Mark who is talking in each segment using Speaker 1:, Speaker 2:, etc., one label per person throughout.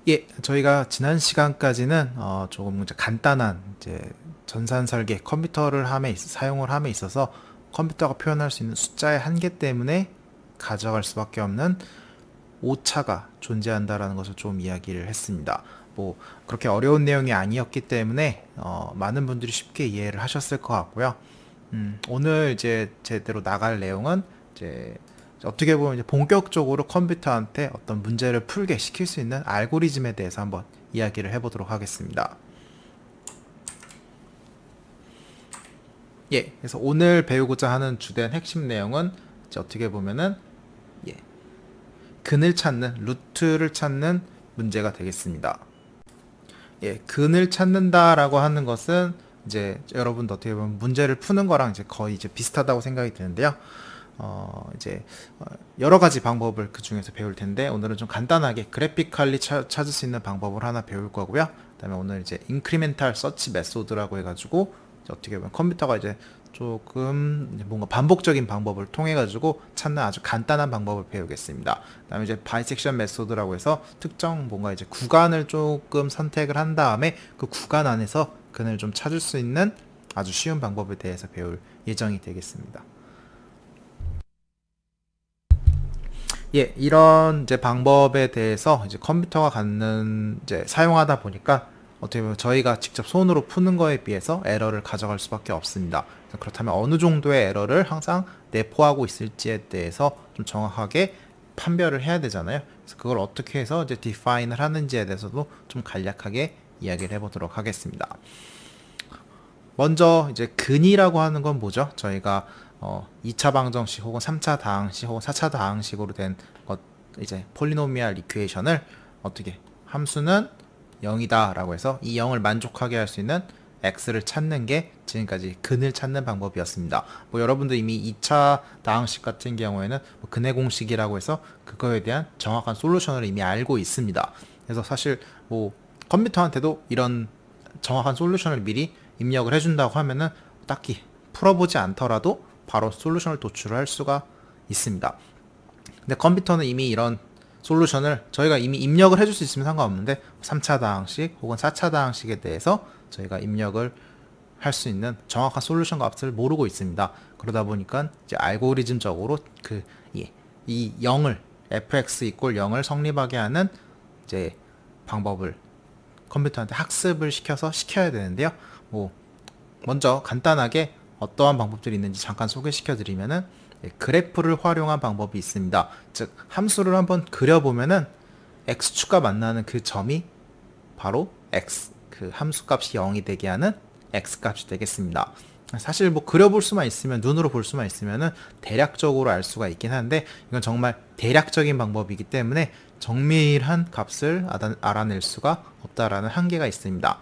Speaker 1: 예, 저희가 지난 시간까지는 조금 이제 간단한 이제 전산 설계 컴퓨터를 사용을 함에 있어서 컴퓨터가 표현할 수 있는 숫자의 한계 때문에 가져갈 수밖에 없는 오차가 존재한다라는 것을 좀 이야기를 했습니다. 뭐 그렇게 어려운 내용이 아니었기 때문에 많은 분들이 쉽게 이해를 하셨을 것 같고요. 오늘 이제 제대로 나갈 내용은 이제 어떻게 보면 이제 본격적으로 컴퓨터한테 어떤 문제를 풀게 시킬 수 있는 알고리즘에 대해서 한번 이야기를 해보도록 하겠습니다. 예, 그래서 오늘 배우고자 하는 주된 핵심 내용은 이제 어떻게 보면은 예, 근을 찾는, 루트를 찾는 문제가 되겠습니다. 예, 근을 찾는다라고 하는 것은 이제 여러분도 어떻게 보면 문제를 푸는 거랑 이제 거의 이제 비슷하다고 생각이 드는데요. 이제 여러 가지 방법을 그 중에서 배울 텐데 오늘은 좀 간단하게 그래피컬리 찾을 수 있는 방법을 하나 배울 거고요. 그다음에 오늘 이제 인크리멘탈 서치 메소드라고 해가지고 어떻게 보면 컴퓨터가 이제 조금 뭔가 반복적인 방법을 통해 가지고 찾는 아주 간단한 방법을 배우겠습니다. 그다음에 이제 바이섹션 메소드라고 해서 특정 뭔가 이제 구간을 조금 선택을 한 다음에 그 구간 안에서 근을 좀 찾을 수 있는 아주 쉬운 방법에 대해서 배울 예정이 되겠습니다. 예, 이런 이제 방법에 대해서 이제 컴퓨터가 갖는 이제 사용하다 보니까 어떻게 보면 저희가 직접 손으로 푸는 거에 비해서 에러를 가져갈 수밖에 없습니다. 그렇다면 어느 정도의 에러를 항상 내포하고 있을지에 대해서 좀 정확하게 판별을 해야 되잖아요. 그래서 그걸 어떻게 해서 이제 디파인을 하는지에 대해서도 좀 간략하게 이야기를 해보도록 하겠습니다. 먼저 이제 근이라고 하는 건 뭐죠? 저희가 2차 방정식 혹은 3차 다항식 혹은 4차 다항식으로 된 것 이제 폴리노미얼 이퀘이션을 어떻게 함수는 0이다 라고 해서 이 0을 만족하게 할 수 있는 x를 찾는 게 지금까지 근을 찾는 방법이었습니다. 뭐 여러분들 이미 2차 다항식 같은 경우에는 뭐 근의 공식이라고 해서 그거에 대한 정확한 솔루션을 이미 알고 있습니다. 그래서 사실 뭐 컴퓨터한테도 이런 정확한 솔루션을 미리 입력을 해준다고 하면은 딱히 풀어보지 않더라도 바로 솔루션을 도출할 수가 있습니다. 근데 컴퓨터는 이미 이런 솔루션을 저희가 이미 입력을 해줄 수 있으면 상관없는데 3차 다항식 혹은 4차 다항식에 대해서 저희가 입력을 할 수 있는 정확한 솔루션 값을 모르고 있습니다. 그러다 보니까 이제 알고리즘적으로 이 0을 fx 이꼴 0을 성립하게 하는 이제 방법을 컴퓨터한테 학습을 시켜야 되는데요. 뭐 먼저 간단하게 어떠한 방법들이 있는지 잠깐 소개시켜 드리면은 그래프를 활용한 방법이 있습니다. 즉 함수를 한번 그려보면은 x축과 만나는 그 점이 바로 x 그 함수값이 0이 되게 하는 x값이 되겠습니다. 사실 뭐 그려볼 수만 있으면 눈으로 볼 수만 있으면은 대략적으로 알 수가 있긴 한데 이건 정말 대략적인 방법이기 때문에 정밀한 값을 알아낼 수가 없다라는 한계가 있습니다.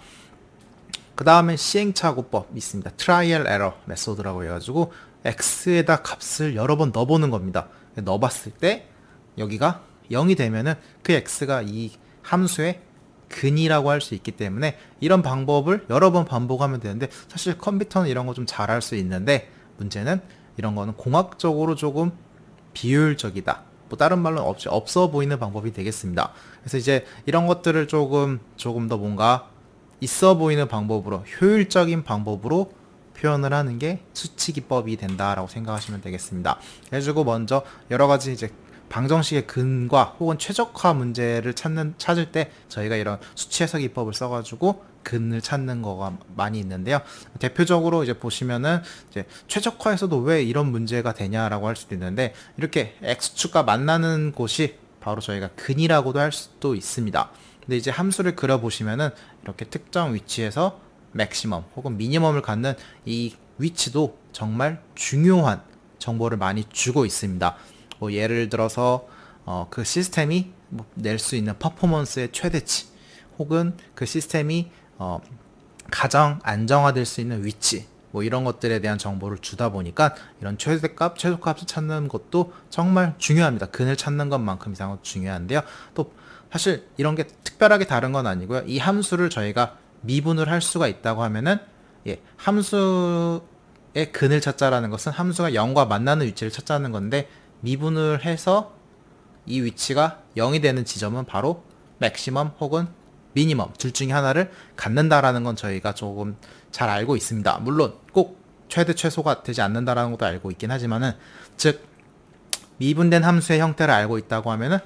Speaker 1: 그 다음에 시행착오법 있습니다. 트라이얼 에러 메소드라고 해가지고 x에다 값을 여러 번 넣어보는 겁니다. 넣어봤을 때 여기가 0이 되면은 그 x가 이 함수의 근이라고 할 수 있기 때문에 이런 방법을 여러 번 반복하면 되는데 사실 컴퓨터는 이런 거 좀 잘할 수 있는데 문제는 이런 거는 공학적으로 조금 비효율적이다. 뭐 다른 말로는 없어 보이는 방법이 되겠습니다. 그래서 이제 이런 것들을 조금 더 뭔가 있어 보이는 방법으로 효율적인 방법으로 표현을 하는 게 수치기법이 된다라고 생각하시면 되겠습니다. 그래가지고 먼저 여러 가지 이제 방정식의 근과 혹은 최적화 문제를 찾을 때 저희가 이런 수치 해석 기법을 써가지고 근을 찾는 거가 많이 있는데요. 대표적으로 이제 보시면은 이제 최적화에서도 왜 이런 문제가 되냐라고 할 수도 있는데 이렇게 x축과 만나는 곳이 바로 저희가 근이라고도 할 수도 있습니다. 근데 이제 함수를 그려 보시면은 이렇게 특정 위치에서 맥시멈 혹은 미니멈을 갖는 이 위치도 정말 중요한 정보를 많이 주고 있습니다. 뭐 예를 들어서 그 시스템이 낼 수 있는 퍼포먼스의 최대치 혹은 그 시스템이 가장 안정화될 수 있는 위치 뭐 이런 것들에 대한 정보를 주다 보니까 이런 최대값, 최소값을 찾는 것도 정말 중요합니다. 근을 찾는 것만큼 이상으로 중요한데요. 또 사실 이런 게 특별하게 다른 건 아니고요. 이 함수를 저희가 미분을 할 수가 있다고 하면은 함수의 근을 찾자라는 것은 함수가 0과 만나는 위치를 찾자는 건데 미분을 해서 이 위치가 0이 되는 지점은 바로 맥시멈 혹은 미니멈 둘 중에 하나를 갖는다라는 건 저희가 조금 잘 알고 있습니다. 물론 꼭 최대 최소가 되지 않는다라는 것도 알고 있긴 하지만은, 즉 미분된 함수의 형태를 알고 있다고 하면은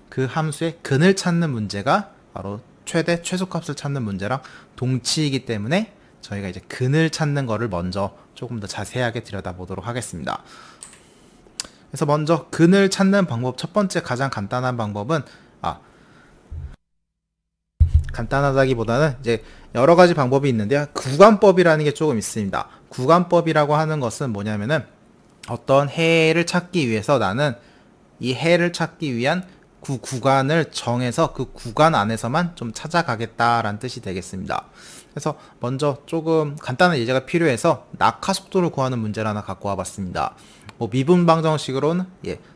Speaker 1: 그 함수의 근을 찾는 문제가 바로 최대 최소값을 찾는 문제랑 동치이기 때문에 저희가 이제 근을 찾는 거를 먼저 조금 더 자세하게 들여다보도록 하겠습니다. 그래서 먼저 근을 찾는 방법, 첫 번째 가장 간단한 방법은, 간단하다기보다는 이제 여러 가지 방법이 있는데요. 구간법이라는 게 조금 있습니다. 구간법이라고 하는 것은 뭐냐면은, 어떤 해를 찾기 위해서 나는 이 해를 찾기 위한 구간을 정해서 그 구간 안에서만 좀 찾아가겠다라는 뜻이 되겠습니다. 그래서 먼저 조금 간단한 예제가 필요해서 낙하 속도를 구하는 문제를 하나 갖고 와봤습니다. 뭐 미분 방정식으로는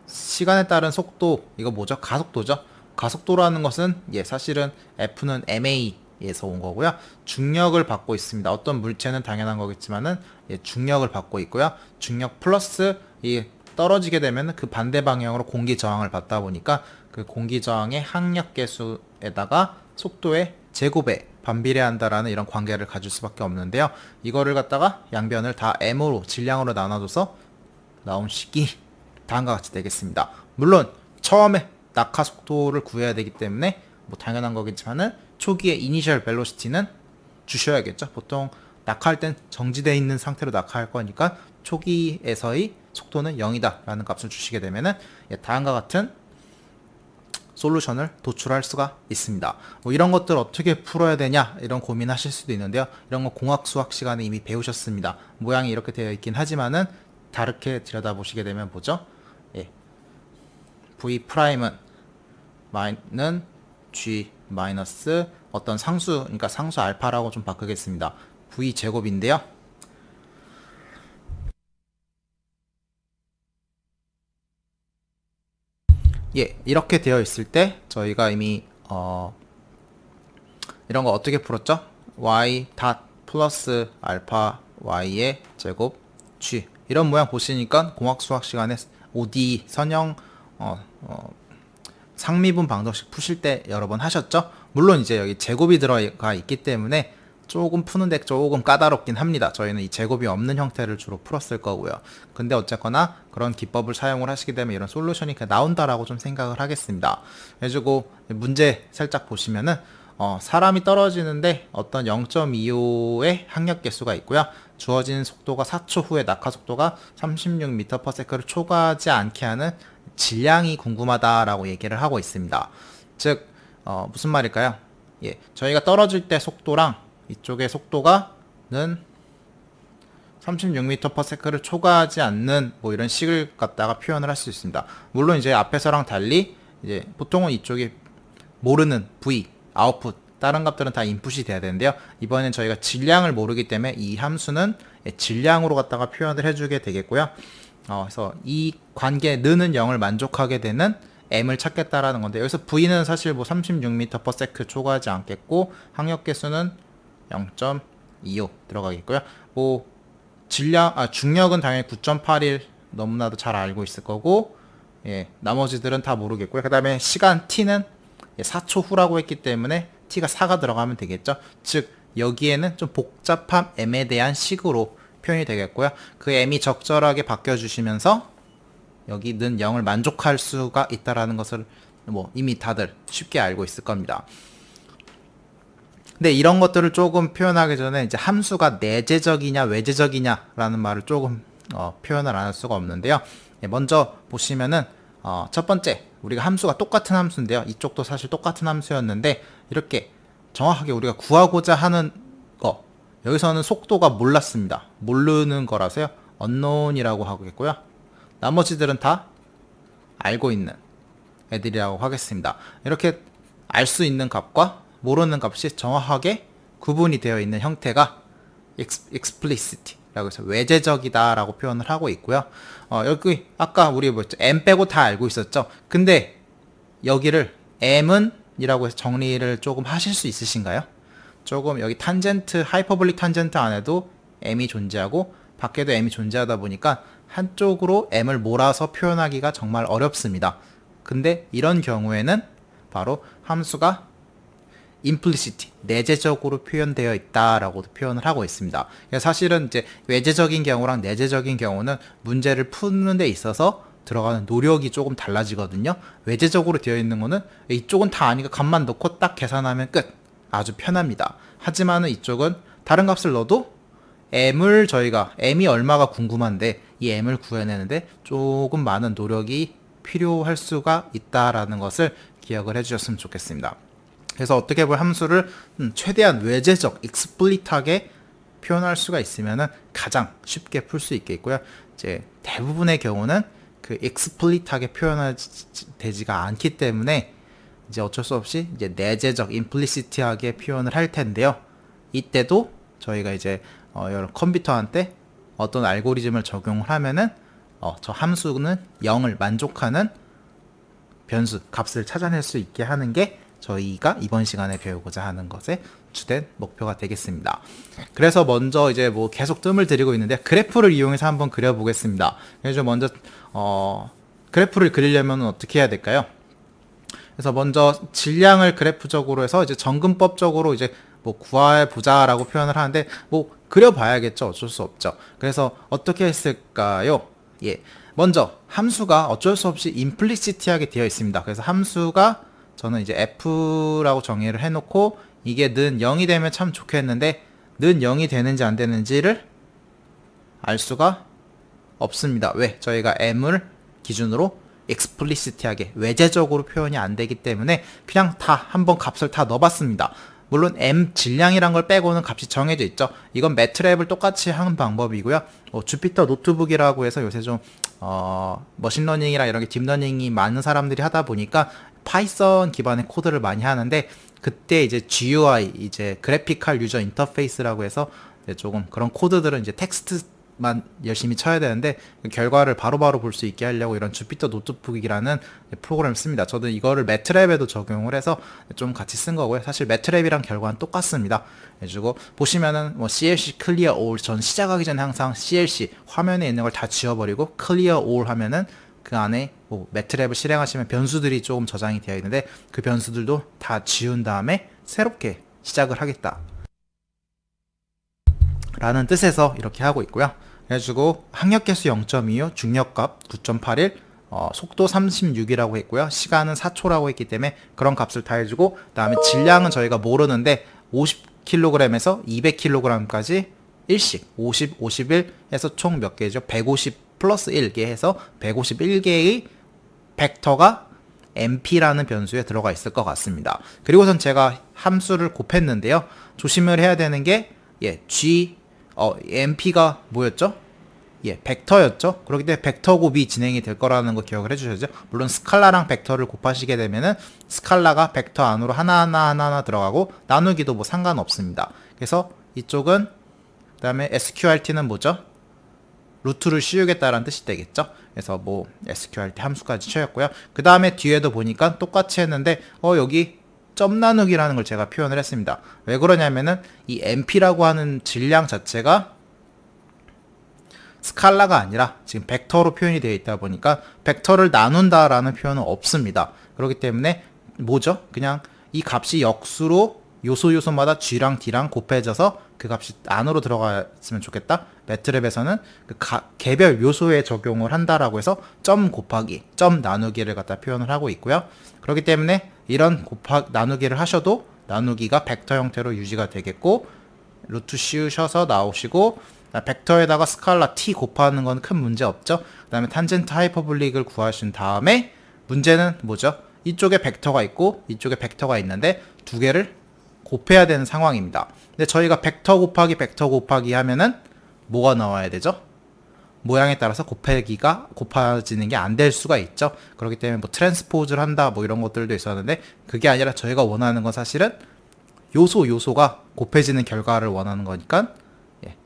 Speaker 1: 시간에 따른 속도, 이거 뭐죠? 가속도죠. 가속도라는 것은 사실은 F는 ma에서 온 거고요. 중력을 받고 있습니다. 어떤 물체는 당연한 거겠지만은 중력을 받고 있고요. 중력 플러스 이 떨어지게 되면 그 반대 방향으로 공기 저항을 받다 보니까 그 공기 저항의 항력 계수에다가 속도의 제곱에 반비례한다라는 이런 관계를 가질 수밖에 없는데요. 이거를 갖다가 양변을 다 m으로 질량으로 나눠줘서 나온 식이 다음과 같이 되겠습니다. 물론 처음에 낙하 속도를 구해야 되기 때문에 뭐 당연한 거겠지만은 초기에 이니셜 벨로시티는 주셔야겠죠. 보통 낙하할 땐 정지되어 있는 상태로 낙하할 거니까 초기에서의 속도는 0이다 라는 값을 주시게 되면은 다음과 같은 솔루션을 도출할 수가 있습니다. 뭐 이런 것들 어떻게 풀어야 되냐 이런 고민하실 수도 있는데요. 이런 거 공학 수학 시간에 이미 배우셨습니다. 모양이 이렇게 되어 있긴 하지만은 다르게 들여다보시게 되면 뭐죠? V 프라임은 는 G 마이너스 어떤 상수, 그러니까 상수 알파라고 좀 바꾸겠습니다. V 제곱인데요. 이렇게 되어 있을 때 저희가 이미 이런 거 어떻게 풀었죠? y 닷 플러스 알파 y의 제곱 g, 이런 모양 보시니까 공학 수학 시간에 ODE 선형 상미분 방정식 푸실 때 여러 번 하셨죠? 물론 이제 여기 제곱이 들어가 있기 때문에 조금 푸는데 조금 까다롭긴 합니다. 저희는 이 제곱이 없는 형태를 주로 풀었을 거고요. 근데 어쨌거나 그런 기법을 사용을 하시게 되면 이런 솔루션이 나온다라고 좀 생각을 하겠습니다. 그래가지고 문제 살짝 보시면은 사람이 떨어지는데 어떤 0.25의 항력 개수가 있고요. 주어진 속도가 4초 후에 낙하 속도가 36m/s를 초과하지 않게 하는 질량이 궁금하다라고 얘기를 하고 있습니다. 즉 무슨 말일까요? 저희가 떨어질 때 속도랑 이쪽의 속도가는 36m/s를 초과하지 않는 뭐 이런 식을 갖다가 표현을 할 수 있습니다. 물론 이제 앞에서랑 달리 이제 보통은 이쪽이 모르는 V, 아웃풋, 다른 값들은 다 인풋이 돼야 되는데요. 이번엔 저희가 질량을 모르기 때문에 이 함수는 질량으로 갖다가 표현을 해주게 되겠고요. 그래서 이 관계 는은 0을 만족하게 되는 m을 찾겠다라는 건데, 여기서 v는 사실 뭐 36m/s 초과하지 않겠고 항력 개수는 0.25 들어가겠고요. 뭐 중력은 당연히 9.81 너무나도 잘 알고 있을 거고, 나머지들은 다 모르겠고요. 그 다음에 시간 t는 4초 후라고 했기 때문에 t가 4가 들어가면 되겠죠. 즉 여기에는 좀 복잡한 m에 대한 식으로 표현이 되겠고요. 그 m이 적절하게 바뀌어주시면서 여기는 0을 만족할 수가 있다라는 것을 뭐 이미 다들 쉽게 알고 있을 겁니다. 근데 이런 것들을 조금 표현하기 전에 이제 함수가 내재적이냐 외재적이냐라는 말을 조금 표현을 안 할 수가 없는데요. 먼저 보시면은 첫 번째, 우리가 함수가 똑같은 함수인데요. 이쪽도 사실 똑같은 함수였는데 이렇게 정확하게 우리가 구하고자 하는 거, 여기서는 속도가 몰랐습니다. 모르는 거라서요 unknown이라고 하겠고요. 나머지들은 다 알고 있는 애들이라고 하겠습니다. 이렇게 알 수 있는 값과 모르는 값이 정확하게 구분이 되어 있는 형태가 explicit라고 해서 외재적이다 라고 표현을 하고 있고요. 여기 아까 우리 뭐였죠? m 빼고 다 알고 있었죠. 근데 여기를 m은 이라고 해서 정리를 조금 하실 수 있으신가요? 조금 여기 탄젠트, 하이퍼볼릭 탄젠트 안에도 m이 존재하고 밖에도 m이 존재하다 보니까 한쪽으로 m을 몰아서 표현하기가 정말 어렵습니다. 근데 이런 경우에는 바로 함수가 implicit, 내재적으로 표현되어 있다라고도 표현을 하고 있습니다. 사실은 이제 외재적인 경우랑 내재적인 경우는 문제를 푸는 데 있어서 들어가는 노력이 조금 달라지거든요. 외재적으로 되어 있는 거는 이쪽은 다 아니까 값만 넣고 딱 계산하면 끝. 아주 편합니다. 하지만은 이쪽은 다른 값을 넣어도 m을 저희가 m이 얼마가 궁금한데 이 m을 구해내는데 조금 많은 노력이 필요할 수가 있다라는 것을 기억을 해주셨으면 좋겠습니다. 그래서 어떻게 보면 함수를 최대한 외재적, explicit하게 표현할 수가 있으면은 가장 쉽게 풀 수 있겠고요. 이제 대부분의 경우는 그 explicit하게 표현되지가 않기 때문에 이제 어쩔 수 없이 이제 내재적, implicit하게 표현을 할 텐데요. 이때도 저희가 이제 여러 컴퓨터한테 어떤 알고리즘을 적용을 하면은 저 함수는 0을 만족하는 변수, 값을 찾아낼 수 있게 하는 게 저희가 이번 시간에 배우고자 하는 것의 주된 목표가 되겠습니다. 그래서 먼저 이제 뭐 계속 뜸을 들이고 있는데 그래프를 이용해서 한번 그려보겠습니다. 그래서 먼저 그래프를 그리려면 어떻게 해야 될까요? 그래서 먼저 질량을 그래프적으로 해서 이제 정근법적으로 이제 뭐 구해 보자라고 표현을 하는데 뭐 그려봐야겠죠. 어쩔 수 없죠. 그래서 어떻게 했을까요? 예, 먼저 함수가 어쩔 수 없이 임플리시티하게 되어 있습니다. 그래서 함수가 저는 이제 f라고 정의를 해놓고 이게 는 0이 되면 참 좋겠는데 는 0이 되는지 안 되는지를 알 수가 없습니다. 왜? 저희가 m을 기준으로 explicit하게 외재적으로 표현이 안 되기 때문에 그냥 다 한번 값을 다 넣어봤습니다. 물론 m 질량이란 걸 빼고는 값이 정해져 있죠. 이건 매트랩을 똑같이 하는 방법이고요. 주피터 노트북이라고 해서 요새 좀 머신러닝이랑 이런 게 딥러닝이 많은 사람들이 하다 보니까 파이썬 기반의 코드를 많이 하는데 그때 이제 GUI, 이제 그래픽할 유저 인터페이스라고 해서 조금 그런 코드들은 이제 텍스트만 열심히 쳐야 되는데 그 결과를 바로바로 볼 수 있게 하려고 이런 주피터 노트북이라는 프로그램을 씁니다. 저도 이거를 매트랩에도 적용을 해서 좀 같이 쓴 거고요. 사실 매트랩이랑 결과는 똑같습니다. 해주고 보시면은 뭐 CLC clear all, 전 시작하기 전에 항상 CLC 화면에 있는 걸 다 지워버리고 clear all 하면은 그 안에 뭐 매트랩을 실행하시면 변수들이 조금 저장이 되어 있는데 그 변수들도 다 지운 다음에 새롭게 시작을 하겠다 라는 뜻에서 이렇게 하고 있고요. 그래가지고 항력계수 0.25, 중력값 9.81, 속도 36이라고 했고요. 시간은 4초라고 했기 때문에 그런 값을 다 해주고 그 다음에 질량은 저희가 모르는데 50kg에서 200kg까지 일씩 50, 51 해서 총 몇 개죠? 150 플러스 1개 해서 151개의 벡터가 mp라는 변수에 들어가 있을 것 같습니다. 그리고선 제가 함수를 곱했는데요. 조심을 해야 되는 게 mp가 뭐였죠? 벡터였죠. 그렇기 때문에 벡터 곱이 진행이 될 거라는 거 기억을 해주셔야죠. 물론 스칼라랑 벡터를 곱하시게 되면은 스칼라가 벡터 안으로 하나하나 들어가고 나누기도 뭐 상관없습니다. 그래서 이쪽은 그 다음에 sqrt는 뭐죠? 루트를 씌우겠다라는 뜻이 되겠죠. 그래서 뭐 sqrt 함수까지 채웠고요. 그 다음에 뒤에도 보니까 똑같이 했는데 여기 점 나누기라는 걸 제가 표현을 했습니다. 왜 그러냐면은 이 mp라고 하는 질량 자체가 스칼라가 아니라 지금 벡터로 표현이 되어 있다 보니까 벡터를 나눈다라는 표현은 없습니다. 그렇기 때문에 뭐죠? 그냥 이 값이 역수로 요소마다 g랑 d랑 곱해져서 그 값이 안으로 들어갔으면 좋겠다. 매트랩에서는 그 개별 요소에 적용을 한다라고 해서 점 곱하기, 점 나누기를 갖다 표현을 하고 있고요. 그렇기 때문에 이런 나누기를 하셔도 나누기가 벡터 형태로 유지가 되겠고 루트 씌우셔서 나오시고 벡터에다가 스칼라 t 곱하는 건 큰 문제 없죠. 그 다음에 탄젠트 하이퍼볼릭을 구하신 다음에 문제는 뭐죠? 이쪽에 벡터가 있고 이쪽에 벡터가 있는데 두 개를 곱해야 되는 상황입니다. 근데 저희가 벡터 곱하기 하면은 뭐가 나와야 되죠? 모양에 따라서 곱해지는 게 안 될 수가 있죠. 그렇기 때문에 뭐 트랜스포즈를 한다 뭐 이런 것들도 있었는데 그게 아니라 저희가 원하는 건 사실은 요소가 곱해지는 결과를 원하는 거니까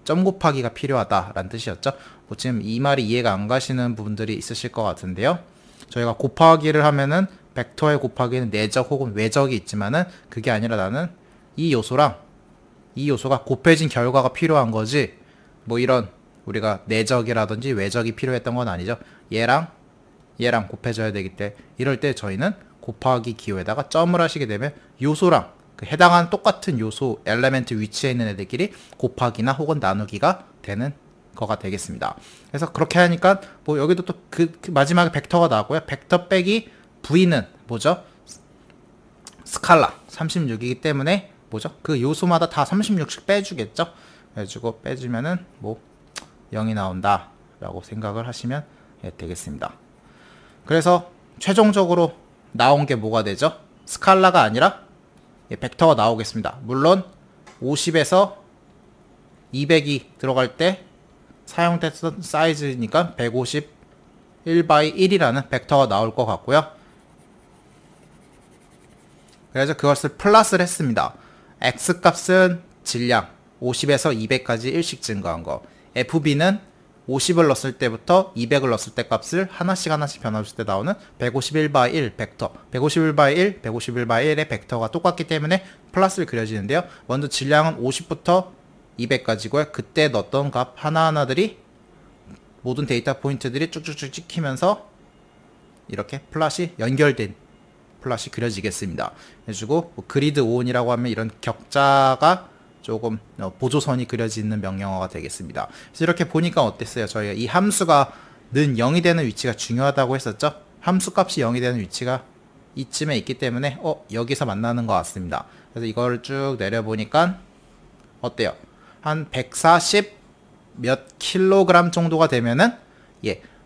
Speaker 1: 점 곱하기가 필요하다라는 뜻이었죠. 뭐 지금 이 말이 이해가 안 가시는 부분들이 있으실 것 같은데요. 저희가 곱하기를 하면은 벡터의 곱하기는 내적 혹은 외적이 있지만은 그게 아니라 나는 이 요소랑 이 요소가 곱해진 결과가 필요한 거지 뭐 이런 우리가 내적이라든지 외적이 필요했던 건 아니죠. 얘랑 곱해져야 되기 때문에 이럴 때 저희는 곱하기 기호에다가 점을 하시게 되면 요소랑 그 해당하는 똑같은 요소 엘레멘트 위치에 있는 애들끼리 곱하기나 혹은 나누기가 되는 거가 되겠습니다. 그래서 그렇게 하니까 뭐 여기도 또 그 마지막에 벡터가 나오고요. 벡터 빼기 v는 뭐죠? 스칼라 36이기 때문에 뭐죠? 그 요소마다 다 36씩 빼주겠죠? 그래가지고 빼주면은 뭐 0이 나온다 라고 생각을 하시면 되겠습니다. 그래서 최종적으로 나온 게 뭐가 되죠? 스칼라가 아니라 벡터가 나오겠습니다. 물론 50에서 200이 들어갈 때 사용됐던 사이즈니까 151/1이라는 벡터가 나올 것 같고요. 그래서 그것을 플러스를 했습니다. X값은 질량 50에서 200까지 1씩 증가한 거, FB는 50을 넣었을 때부터 200을 넣었을 때 값을 하나씩 변화줄 때 나오는 151/1 벡터, 151/1, 151/1의 벡터가 똑같기 때문에 플러스를 그려지는데요. 먼저 질량은 50부터 200까지고요. 그때 넣었던 값 하나하나들이 모든 데이터 포인트들이 쭉쭉쭉 찍히면서 이렇게 플랫이 연결된 플랫이 그려지겠습니다. 해주고 뭐 그리드 온이라고 하면 이런 격자가 조금 보조선이 그려지는 명령어가 되겠습니다. 그래서 이렇게 보니까 어땠어요? 저희가 이 함수가 는 0이 되는 위치가 중요하다고 했었죠? 함수 값이 0이 되는 위치가 이쯤에 있기 때문에 여기서 만나는 것 같습니다. 그래서 이걸 쭉 내려보니까 어때요? 한 140 몇 킬로그램 정도가 되면은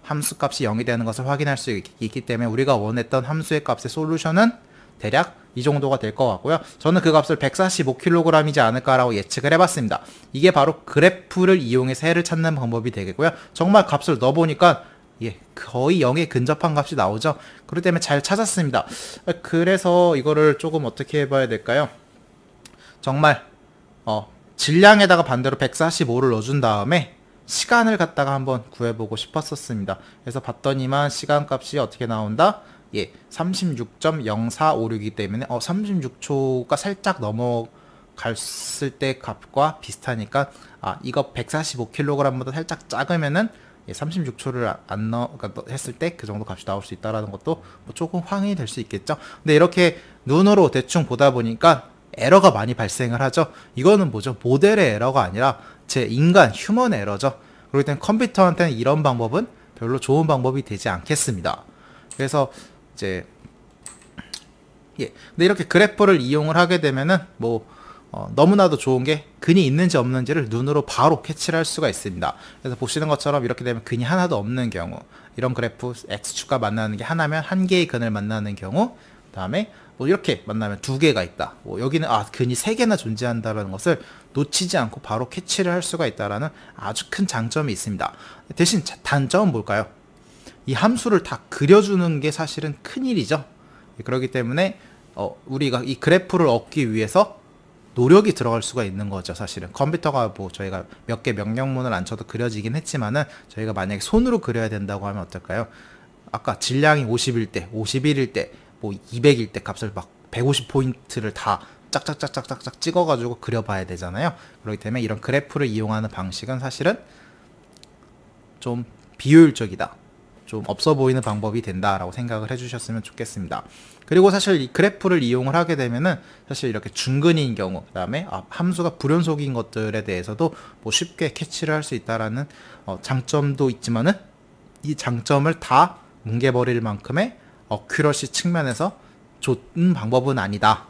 Speaker 1: 함수 값이 0이 되는 것을 확인할 수 있기 때문에 우리가 원했던 함수의 값의 솔루션은 대략 이 정도가 될 것 같고요. 저는 그 값을 145kg이지 않을까라고 예측을 해봤습니다. 이게 바로 그래프를 이용해서 해를 찾는 방법이 되겠고요. 정말 값을 넣어보니까 거의 0에 근접한 값이 나오죠. 그렇기 때문에 잘 찾았습니다. 그래서 이거를 조금 어떻게 해봐야 될까요? 정말 질량에다가 반대로 145를 넣어준 다음에 시간을 갖다가 한번 구해보고 싶었었습니다. 그래서 봤더니만 시간값이 어떻게 나온다? 36.0456이기 때문에 36초가 살짝 넘어갔을 때 값과 비슷하니까 이거 145kg보다 살짝 작으면은 36초를 안 했을 때 그 정도 값이 나올 수 있다라는 것도 뭐 조금 확인이 될 수 있겠죠. 근데 이렇게 눈으로 대충 보다 보니까 에러가 많이 발생을 하죠. 이거는 뭐죠? 모델의 에러가 아니라 제 인간 휴먼 에러죠. 그렇기 때문에 컴퓨터한테는 이런 방법은 별로 좋은 방법이 되지 않겠습니다. 그래서 이제 근데 이렇게 그래프를 이용을 하게 되면은 뭐 너무나도 좋은 게 근이 있는지 없는지를 눈으로 바로 캐치를 할 수가 있습니다. 그래서 보시는 것처럼 이렇게 되면 근이 하나도 없는 경우, 이런 그래프 X축과 만나는 게 하나면 한 개의 근을 만나는 경우, 그 다음에 뭐 이렇게 만나면 두 개가 있다. 뭐 여기는 근이 세 개나 존재한다는 것을 놓치지 않고 바로 캐치를 할 수가 있다라는 아주 큰 장점이 있습니다. 대신 단점은 뭘까요? 이 함수를 다 그려주는 게 사실은 큰일이죠. 그렇기 때문에 우리가 이 그래프를 얻기 위해서 노력이 들어갈 수가 있는 거죠. 사실은 컴퓨터가 뭐 저희가 몇 개 명령문을 안 쳐도 그려지긴 했지만은 저희가 만약에 손으로 그려야 된다고 하면 어떨까요? 아까 질량이 50일 때, 51일 때, 뭐 200일 때 값을 막 150포인트를 다 짝짝짝짝짝짝 찍어가지고 그려봐야 되잖아요. 그렇기 때문에 이런 그래프를 이용하는 방식은 사실은 좀 비효율적이다, 좀 없어 보이는 방법이 된다라고 생각을 해주셨으면 좋겠습니다. 그리고 사실 이 그래프를 이용을 하게 되면은 사실 이렇게 중근인 경우, 그 다음에 함수가 불연속인 것들에 대해서도 뭐 쉽게 캐치를 할 수 있다라는 장점도 있지만은 이 장점을 다 뭉개버릴 만큼의 어큐러시 측면에서 좋은 방법은 아니다.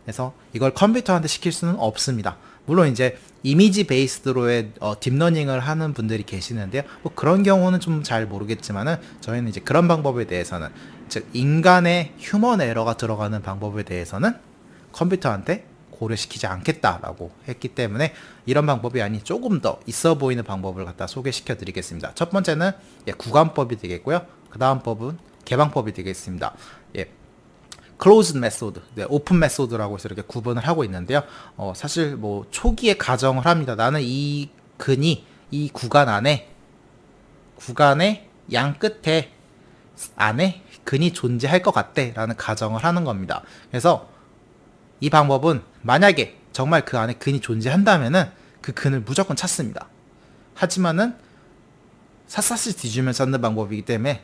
Speaker 1: 그래서 이걸 컴퓨터한테 시킬 수는 없습니다. 물론 이제 이미지 베이스드로의 딥러닝을 하는 분들이 계시는데요. 뭐 그런 경우는 좀 잘 모르겠지만은 저희는 이제 그런 방법에 대해서는, 즉 인간의 휴먼 에러가 들어가는 방법에 대해서는 컴퓨터한테 고려시키지 않겠다라고 했기 때문에 이런 방법이 아닌 조금 더 있어 보이는 방법을 갖다 소개시켜 드리겠습니다. 첫 번째는 구간법이 되겠고요. 그 다음 법은 개방법이 되겠습니다. closed method, open method라고 해서 이렇게 구분을 하고 있는데요. 사실 뭐 초기에 가정을 합니다. 나는 이 근이 이 구간의 양 끝에 안에 근이 존재할 것 같대 라는 가정을 하는 겁니다. 그래서 이 방법은 만약에 정말 그 안에 근이 존재한다면은 그 근을 무조건 찾습니다. 하지만은 샅샅이 뒤지면 찾는 방법이기 때문에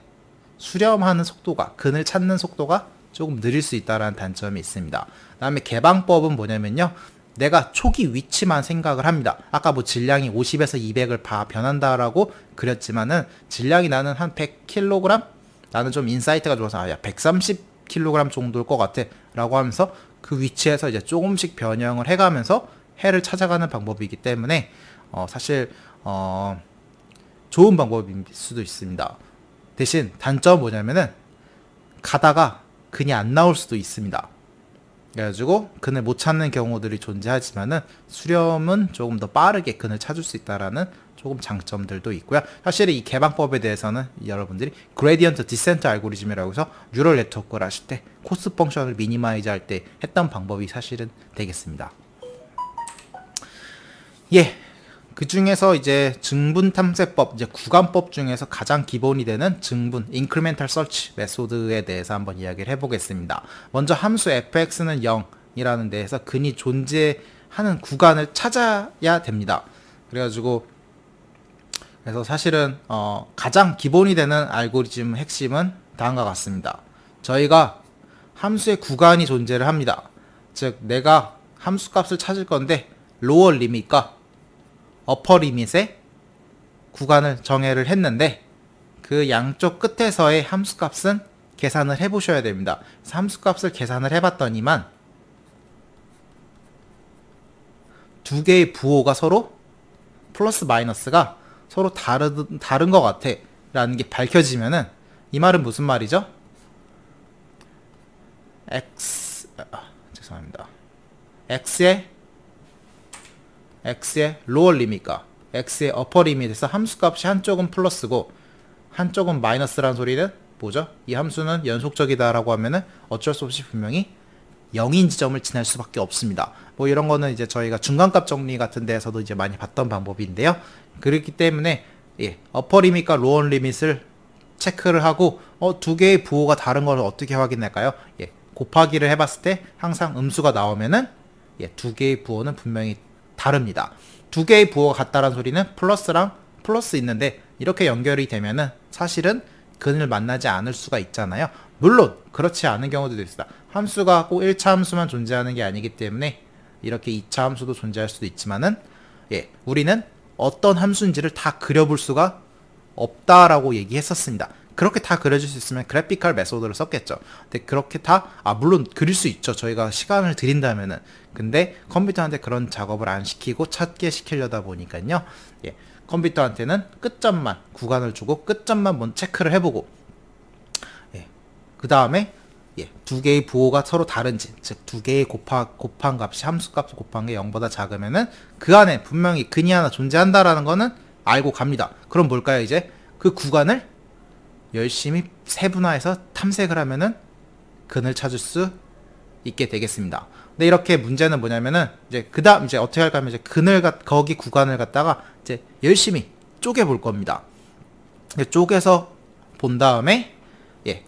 Speaker 1: 수렴하는 속도가, 근을 찾는 속도가 조금 느릴 수 있다는 단점이 있습니다. 그 다음에 개방법은 뭐냐면요, 내가 초기 위치만 생각을 합니다. 아까 뭐 질량이 50에서 200을 변한다라고 그렸지만은 질량이 나는 한 100kg? 나는 좀 인사이트가 좋아서 야 130kg 정도일 것 같아 라고 하면서 그 위치에서 이제 조금씩 변형을 해가면서 해를 찾아가는 방법이기 때문에 사실 좋은 방법일 수도 있습니다. 대신 단점은 뭐냐면은 가다가 근이 안 나올 수도 있습니다. 그래가지고 근을 못 찾는 경우들이 존재하지만은 수렴은 조금 더 빠르게 근을 찾을 수 있다라는 조금 장점들도 있고요. 사실 이 개방법에 대해서는 여러분들이 그레디언트 디센트 알고리즘이라고 해서 뉴럴 네트워크를 하실 때 코스트 펑션을 미니마이즈 할 때 했던 방법이 사실은 되겠습니다. 예. 그 중에서 이제 증분 탐색법, 이제 구간법 중에서 가장 기본이 되는 증분, incremental search 메소드에 대해서 한번 이야기를 해보겠습니다. 먼저 함수 fx는 0이라는 데에서 근이 존재하는 구간을 찾아야 됩니다. 그래가지고 그래서 사실은 가장 기본이 되는 알고리즘 핵심은 다음과 같습니다. 저희가 함수의 구간이 존재를 합니다. 즉 내가 함수 값을 찾을 건데 로어 리밋과 어퍼 리밋의 구간을 정의를 했는데 그 양쪽 끝에서의 함수 값은 계산을 해 보셔야 됩니다. 함수 값을 계산을 해 봤더니만 두 개의 부호가 서로 플러스 마이너스가 서로 다른 것 같아 라는 게 밝혀지면은 이 말은 무슨 말이죠? 죄송합니다. x의 로어 리밋과 x의 어퍼 리밋에서 함수값이 한쪽은 플러스고 한쪽은 마이너스라는 소리는 뭐죠? 이 함수는 연속적이다 라고 하면은 어쩔 수 없이 분명히 0인 지점을 지날 수밖에 없습니다. 뭐 이런 거는 이제 저희가 중간값 정리 같은 데에서도 이제 많이 봤던 방법인데요. 그렇기 때문에 어퍼 리밋과 로어 리밋을 체크를 하고 두 개의 부호가 다른 걸 어떻게 확인할까요? 곱하기를 해봤을 때 항상 음수가 나오면은 두 개의 부호는 분명히 다릅니다. 두 개의 부호가 같다는 소리는 플러스랑 플러스 있는데 이렇게 연결이 되면은 사실은 근을 만나지 않을 수가 있잖아요. 물론 그렇지 않은 경우도 있습니다. 함수가 꼭 1차 함수만 존재하는 게 아니기 때문에 이렇게 2차 함수도 존재할 수도 있지만은 우리는 어떤 함수인지를 다 그려볼 수가 없다라고 얘기했었습니다. 그렇게 다 그려줄 수 있으면 그래피컬 메소드를 썼겠죠. 근데 그렇게 물론 그릴 수 있죠. 저희가 시간을 들인다면은. 근데 컴퓨터한테 그런 작업을 안 시키고 찾게 시키려다 보니까요. 컴퓨터한테는 끝점만 구간을 주고 끝점만 먼저 체크를 해보고 그 다음에 두 개의 부호가 서로 다른지, 즉 두 개의 곱한 값이 함수값을 곱한 게 0보다 작으면은 그 안에 분명히 근이 하나 존재한다라는 거는 알고 갑니다. 그럼 뭘까요? 이제 그 구간을 열심히 세분화해서 탐색을 하면은 근을 찾을 수 있게 되겠습니다. 근데 이렇게 문제는 뭐냐면은 이제 그다음 이제 어떻게 할까 하면 이제 거기 구간을 갖다가 이제 열심히 쪼개 볼 겁니다. 쪼개서 본 다음에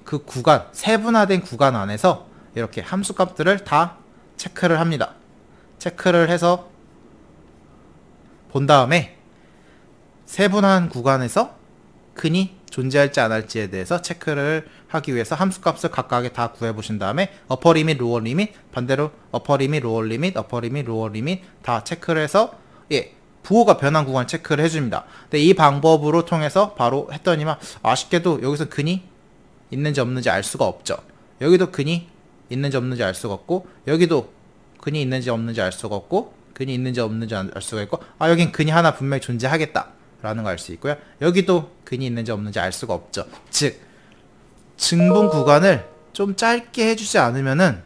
Speaker 1: 그 구간 세분화된 구간 안에서 이렇게 함수 값들을 다 체크를 합니다. 체크를 해서 본 다음에 세분화한 구간에서 근이 존재할지 안 할지에 대해서 체크를 하기 위해서 함수 값을 각각에 다 구해 보신 다음에 어퍼 리밋, 로어 리밋, 반대로 어퍼 리밋, 로어 리밋, 어퍼 리밋, 로어 리밋 다 체크를 해서 부호가 변한 구간 체크를 해줍니다. 근데 이 방법으로 통해서 바로 했더니만 아쉽게도 여기서 근이 있는지 없는지 알 수가 없죠. 여기도 근이 있는지 없는지 알 수가 없고 여기도 근이 있는지 없는지 알 수가 없고 근이 있는지 없는지 알 수가 있고 여긴 근이 하나 분명히 존재하겠다 라는 거 알 수 있고요. 여기도 근이 있는지 없는지 알 수가 없죠. 즉 증분 구간을 좀 짧게 해주지 않으면은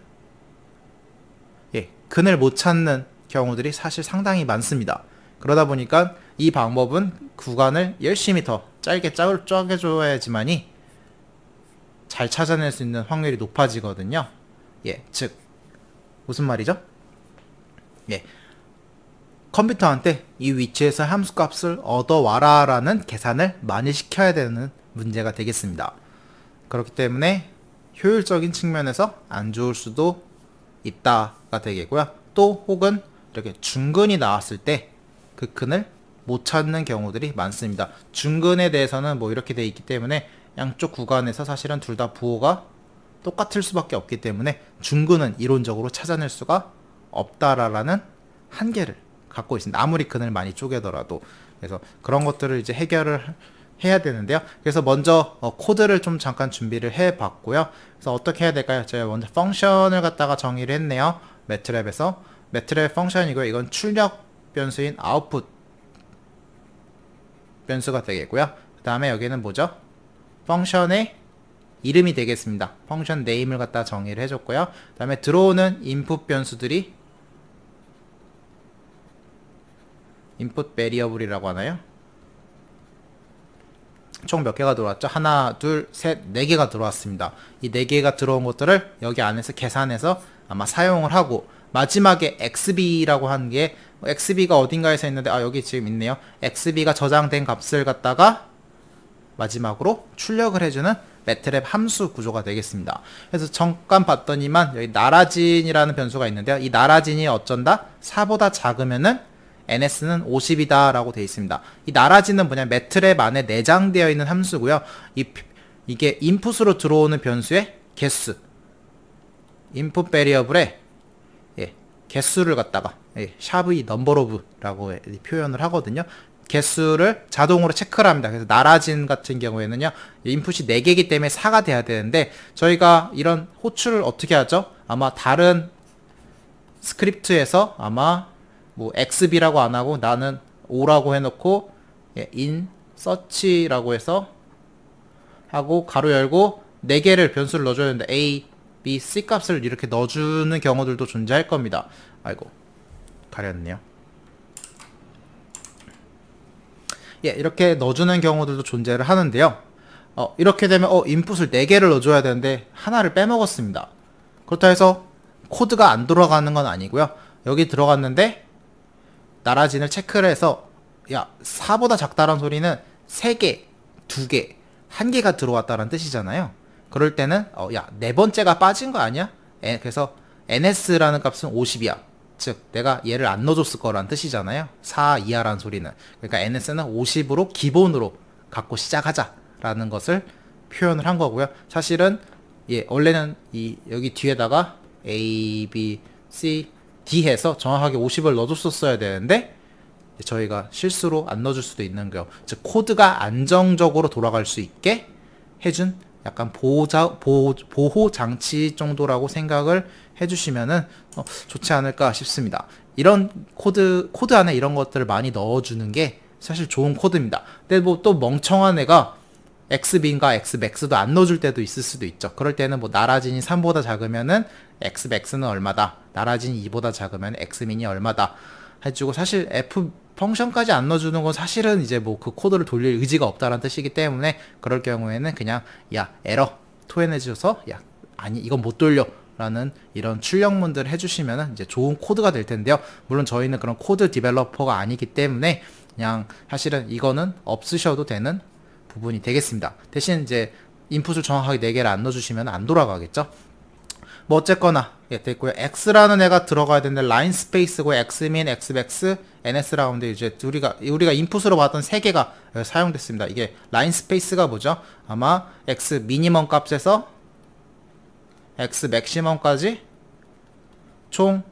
Speaker 1: 근을 못 찾는 경우들이 사실 상당히 많습니다. 그러다 보니까 이 방법은 구간을 열심히 더 짧게 쪼개줘야지만이 잘 찾아낼 수 있는 확률이 높아지거든요. 즉 무슨 말이죠? 컴퓨터한테 이 위치에서 함수값을 얻어와라 라는 계산을 많이 시켜야 되는 문제가 되겠습니다. 그렇기 때문에 효율적인 측면에서 안 좋을 수도 있다가 되겠고요. 또 혹은 이렇게 중근이 나왔을 때 그 근을 못 찾는 경우들이 많습니다. 중근에 대해서는 뭐 이렇게 돼 있기 때문에 양쪽 구간에서 사실은 둘 다 부호가 똑같을 수밖에 없기 때문에 중근은 이론적으로 찾아낼 수가 없다라는 한계를 갖고 있습니다. 아무리 근을 많이 쪼개더라도. 그래서 그런 것들을 이제 해결을 해야 되는데요. 그래서 먼저 코드를 좀 잠깐 준비를 해 봤고요. 그래서 어떻게 해야 될까요? 제가 먼저 펑션을 갖다가 정의를 했네요. 매트랩에서. 매트랩 펑션이고요. 이건 출력 변수인 아웃풋 변수가 되겠고요. 그 다음에 여기는 뭐죠? 펑션의 이름이 되겠습니다. 펑션 네임을 갖다 정의를 해줬고요. 그 다음에 들어오는 인풋 변수들이 인풋 베리어블이라고 하나요? 총 몇 개가 들어왔죠? 하나, 둘, 셋, 네 개가 들어왔습니다. 이 네 개가 들어온 것들을 여기 안에서 계산해서 아마 사용을 하고, 마지막에 xb라고 하는 게 xb가 어딘가에서 있는데 여기 지금 있네요. xb가 저장된 값을 갖다가 마지막으로 출력을 해주는 매트랩 함수 구조가 되겠습니다. 그래서 잠깐 봤더니만 여기 나라진이라는 변수가 있는데요. 이 나라진이 어쩐다? 4보다 작으면은 ns는 50이다 라고 되어 있습니다. 이 나라진은 뭐냐, 매트랩 안에 내장되어 있는 함수고요. 이게 인풋으로 들어오는 변수의 개수, 인풋 베리어블의 개수를 갖다가 샵의 넘버 오브라고 표현을 하거든요. 개수를 자동으로 체크를 합니다. 그래서 나라진 같은 경우에는요, 인풋이 4개이기 때문에 4가 돼야 되는데, 저희가 이런 호출을 어떻게 하죠? 아마 다른 스크립트에서 아마 뭐 xb라고 안 하고 나는 5라고 해놓고 in search라고 해서 하고 가로 열고 4개를 변수를 넣어줘야 되는데 a, b, c 값을 이렇게 넣어주는 경우들도 존재할 겁니다. 아이고 가렸네요. 이렇게 넣어주는 경우들도 존재를 하는데요. 이렇게 되면 인풋을 4개를 넣어줘야 되는데 하나를 빼먹었습니다. 그렇다 해서 코드가 안 돌아가는 건 아니고요. 여기 들어갔는데 나라진을 체크를 해서 4보다 작다는 소리는 3개, 2개, 1개가 들어왔다는 뜻이잖아요. 그럴 때는 네 번째가 빠진 거 아니야? 그래서 ns라는 값은 50이야. 즉 내가 얘를 안 넣어줬을 거란 뜻이잖아요. 4 이하라는 소리는. 그러니까 ns는 50으로 기본으로 갖고 시작하자라는 것을 표현을 한 거고요. 사실은 원래는 여기 뒤에다가 a, b, c, d 해서 정확하게 50을 넣어줬었어야 되는데 저희가 실수로 안 넣어줄 수도 있는 거예요. 즉 코드가 안정적으로 돌아갈 수 있게 해준 약간 보호 장치 정도라고 생각을 해주시면은 좋지 않을까 싶습니다. 이런 코드 안에 이런 것들을 많이 넣어주는 게 사실 좋은 코드입니다. 근데 뭐 또 멍청한 애가 xb인가 xmax도 안 넣어줄 때도 있을 수도 있죠. 그럴 때는 뭐 나라진이 3보다 작으면은 xmax는 얼마다, 나라진이 2보다 작으면 x민이 얼마다 해주고, 사실 f 펑션까지 안 넣어주는 건 사실은 이제 뭐 그 코드를 돌릴 의지가 없다는 뜻이기 때문에, 그럴 경우에는 그냥 에러 토해내줘서 아니 이건 못 돌려 라는 이런 출력문들을 해주시면 이제 좋은 코드가 될 텐데요. 물론 저희는 그런 코드 디벨로퍼가 아니기 때문에 그냥 사실은 이거는 없으셔도 되는 부분이 되겠습니다. 대신 이제 인풋을 정확하게 4개를 안 넣어주시면 안 돌아가겠죠. 뭐 어쨌거나 됐고요. x라는 애가 들어가야 되는데 라인 스페이스고 xmin, xmax, ns라고 하는데 이제 우리가 인풋으로 봤던 3개가 사용됐습니다. 이게 라인 스페이스가 뭐죠? 아마 x 미니멈 값에서 x 맥시멈까지 총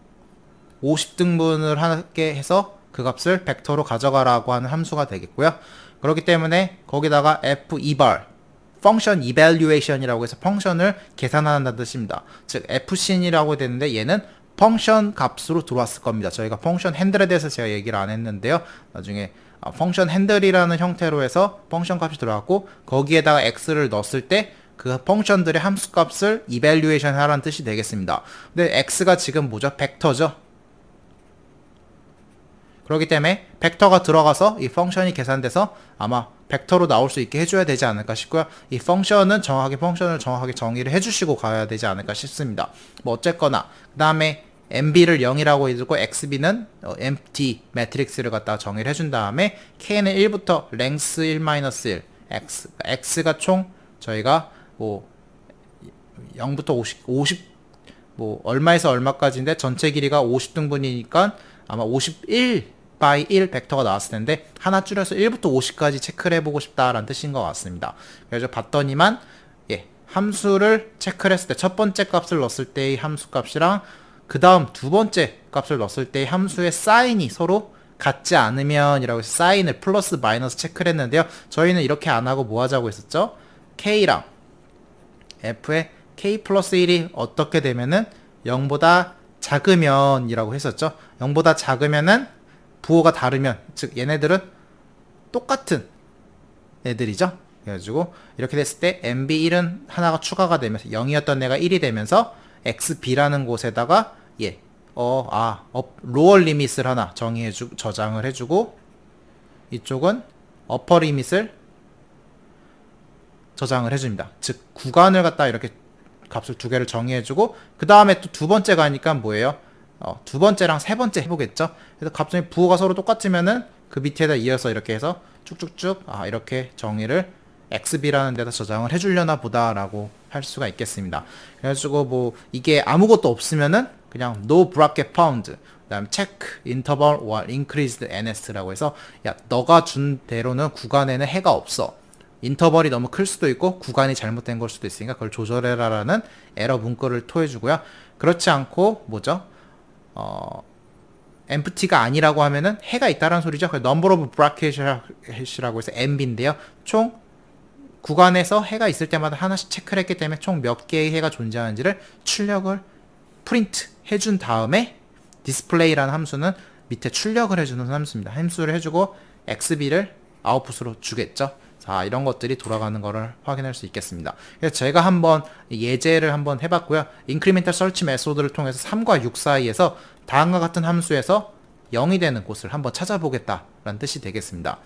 Speaker 1: 50등분을 하게 해서 그 값을 벡터로 가져가라고 하는 함수가 되겠고요. 그렇기 때문에 거기다가 f2bar 펑션 이밸류에이션이라고 해서 펑션을 계산한다는 뜻입니다. 즉 fcin이라고 되는데 얘는 펑션 값으로 들어왔을 겁니다. 저희가 펑션 핸들에 대해서 제가 얘기를 안 했는데요. 나중에 펑션 핸들이라는 형태로 해서 펑션 값이 들어왔고, 거기에다가 x를 넣었을 때 그 펑션들의 함수 값을 이밸류에이션 하라는 뜻이 되겠습니다. 근데 x가 지금 뭐죠? 벡터죠. 그렇기 때문에 벡터가 들어가서 이 펑션이 계산돼서 아마 벡터로 나올 수 있게 해줘야 되지 않을까 싶고요. 이 펑션을 정확하게 정의를 해주시고 가야 되지 않을까 싶습니다. 뭐 어쨌거나 그 다음에 mb를 0이라고 해주고 xb는 empty 매트릭스를 갖다가 정의를 해준 다음에 k는 1부터 length 1-1 x가 총 저희가 뭐 0부터 50 뭐 얼마에서 얼마까지인데 전체 길이가 50등분이니까 아마 51 by 1 벡터가 나왔을 텐데 하나 줄여서 1부터 50까지 체크를 해보고 싶다라는 뜻인 것 같습니다. 그래서 봤더니만 함수를 체크를 했을 때 첫 번째 값을 넣었을 때의 함수 값이랑 그 다음 두 번째 값을 넣었을 때의 함수의 사인이 서로 같지 않으면 이라고 해서 사인을 플러스 마이너스 체크를 했는데요. 저희는 이렇게 안 하고 뭐 하자고 했었죠? K랑 F의 K 플러스 1이 어떻게 되면은 0보다 작으면 이라고 했었죠. 0보다 작으면은 부호가 다르면, 즉 얘네들은 똑같은 애들이죠. 그래가지고 이렇게 됐을 때 MB1은 하나가 추가가 되면서 0이었던 애가 1이 되면서 XB라는 곳에다가 로어 리밋을 하나 저장을 해주고 이쪽은 어퍼 리밋을 저장을 해줍니다. 즉 구간을 갖다 이렇게 값을 두 개를 정의해주고 그 다음에 또 두 번째 가니까 뭐예요? 두 번째랑 세 번째 해보겠죠. 그래서 갑자기 부호가 서로 똑같으면은 그 밑에다 이어서 이렇게 해서 쭉쭉쭉 이렇게 정의를 XB라는 데다 저장을 해주려나 보다라고 할 수가 있겠습니다. 그래가지고 뭐 이게 아무것도 없으면은 그냥 no bracket found, 그 다음 check interval or increased ns라고 해서 야 너가 준 대로는 구간에는 해가 없어. 인터벌이 너무 클 수도 있고 구간이 잘못된 걸 수도 있으니까 그걸 조절해라 라는 에러 문구를 토해주고요. 그렇지 않고 뭐죠? empty가 아니라고 하면은 해가 있다라는 소리죠. number of bracket이라고 해서 mb인데요. 총 구간에서 해가 있을 때마다 하나씩 체크를 했기 때문에 총 몇 개의 해가 존재하는지를 출력을 프린트 해준 다음에 display라는 함수는 밑에 출력을 해주는 함수입니다. 함수를 해주고 xb를 아웃풋으로 주겠죠. 자, 이런 것들이 돌아가는 거를 확인할 수 있겠습니다. 그래서 제가 한번 예제를 한번 해봤고요. incremental search 메소드를 통해서 3과 6 사이에서 다음과 같은 함수에서 0이 되는 곳을 한번 찾아보겠다라는 뜻이 되겠습니다.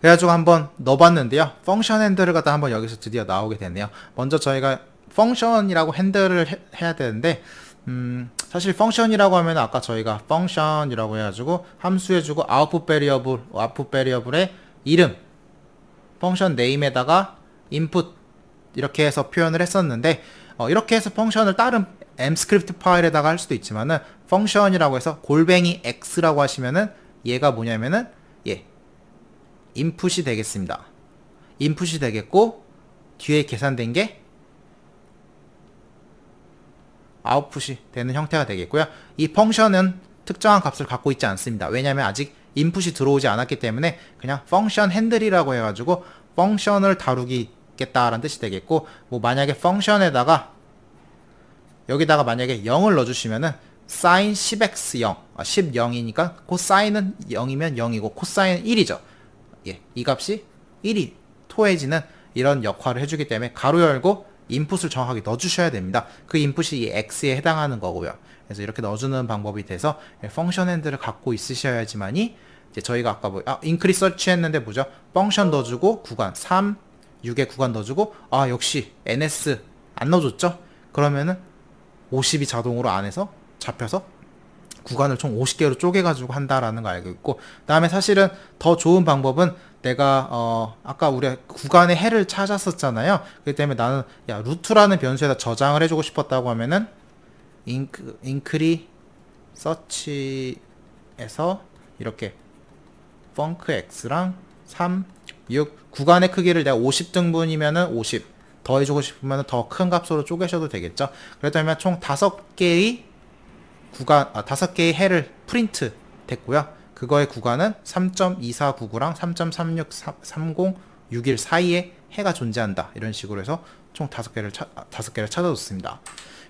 Speaker 1: 그래가지고 한번 넣어봤는데요. 펑션 핸들을 갖다 한번 여기서 드디어 나오게 되네요. 먼저 저희가 펑션이라고 핸들을 해야 되는데 사실 펑션이라고 하면 아까 저희가 펑션이라고 해가지고 함수 해주고 아웃풋 베리어블의 이름 펑션 네임에다가 input 이렇게 해서 표현을 했었는데 이렇게 해서 펑션을 다른 M 스크립트 파일에다가 할 수도 있지만은 펑션이라고 해서 골뱅이 x라고 하시면은 얘가 뭐냐면은 인풋이 되겠습니다. 인풋이 되겠고 뒤에 계산된 게 아웃풋이 되는 형태가 되겠고요. 이 펑션은 특정한 값을 갖고 있지 않습니다. 왜냐하면 아직 인풋이 들어오지 않았기 때문에 그냥 펑션 핸들이라고 해가지고 펑션을 다루겠다라는 뜻이 되겠고 뭐 만약에 펑션에다가 여기다가 만약에 0을 넣어주시면은 sin 10x 0 10 0이니까 코사인은 0이면 0이고 코사인은 1이죠. 이 값이 1이 토해지는 이런 역할을 해주기 때문에 가로 열고 인풋을 정확하게 넣어주셔야 됩니다. 그 인풋이 이 x에 해당하는 거고요. 그래서 이렇게 넣어주는 방법이 돼서 펑션 핸들을 갖고 있으셔야지만이 이제 저희가 아까 increase search 했는데 뭐죠? 펑션 넣어주고 구간 3, 6의 구간 넣어주고 역시 ns 안 넣어줬죠? 그러면은 50이 자동으로 안에서 잡혀서 구간을 총 50개로 쪼개가지고 한다라는 거 알고 있고 그 다음에 사실은 더 좋은 방법은 내가 아까 우리 구간의 해를 찾았었잖아요. 그렇기 때문에 나는 루트라는 변수에다 저장을 해주고 싶었다고 하면은 increase search에서 이렇게 funcx랑 3, 6 구간의 크기를 내가 50등분이면은 50 더해주고 싶으면 더 큰 값으로 쪼개셔도 되겠죠. 그렇다면 총 5개의 구간, 5개의 해를 프린트 됐고요. 그거의 구간은 3.2499랑 3.363061 사이에 해가 존재한다. 이런 식으로 해서 총 5개를 찾아줬습니다.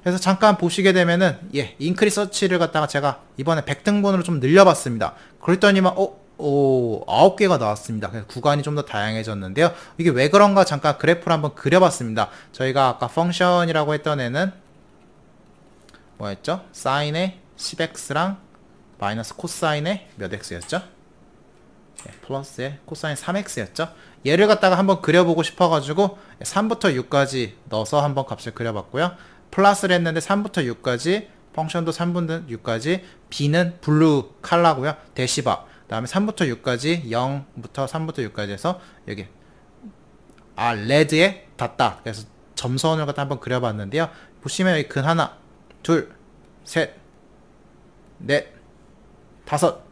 Speaker 1: 그래서 잠깐 보시게 되면은 인크리스 서치를 갖다가 제가 이번에 100등분으로 좀 늘려봤습니다. 그랬더니만 9개가 나왔습니다. 그래서 구간이 좀 더 다양해졌는데요. 이게 왜 그런가 잠깐 그래프를 한번 그려봤습니다. 저희가 아까 펑션이라고 했던 애는 뭐였죠? 사인의 10x랑 마이너스 코사인의 몇 x였죠? 플러스의 코사인 3x였죠? 얘를 갖다가 한번 그려보고 싶어가지고 3부터 6까지 넣어서 한번 값을 그려봤고요. 플러스를 했는데 3부터 6까지 펑션도 3부터 6까지 b는 블루 칼라고요. 대시바 그 다음에 3부터 6까지 0부터 3부터 6까지 해서 여기 레드에 닿다. 그래서 점선을 갖다 한번 그려봤는데요. 보시면 여기 근 하나 둘, 셋, 넷, 다섯.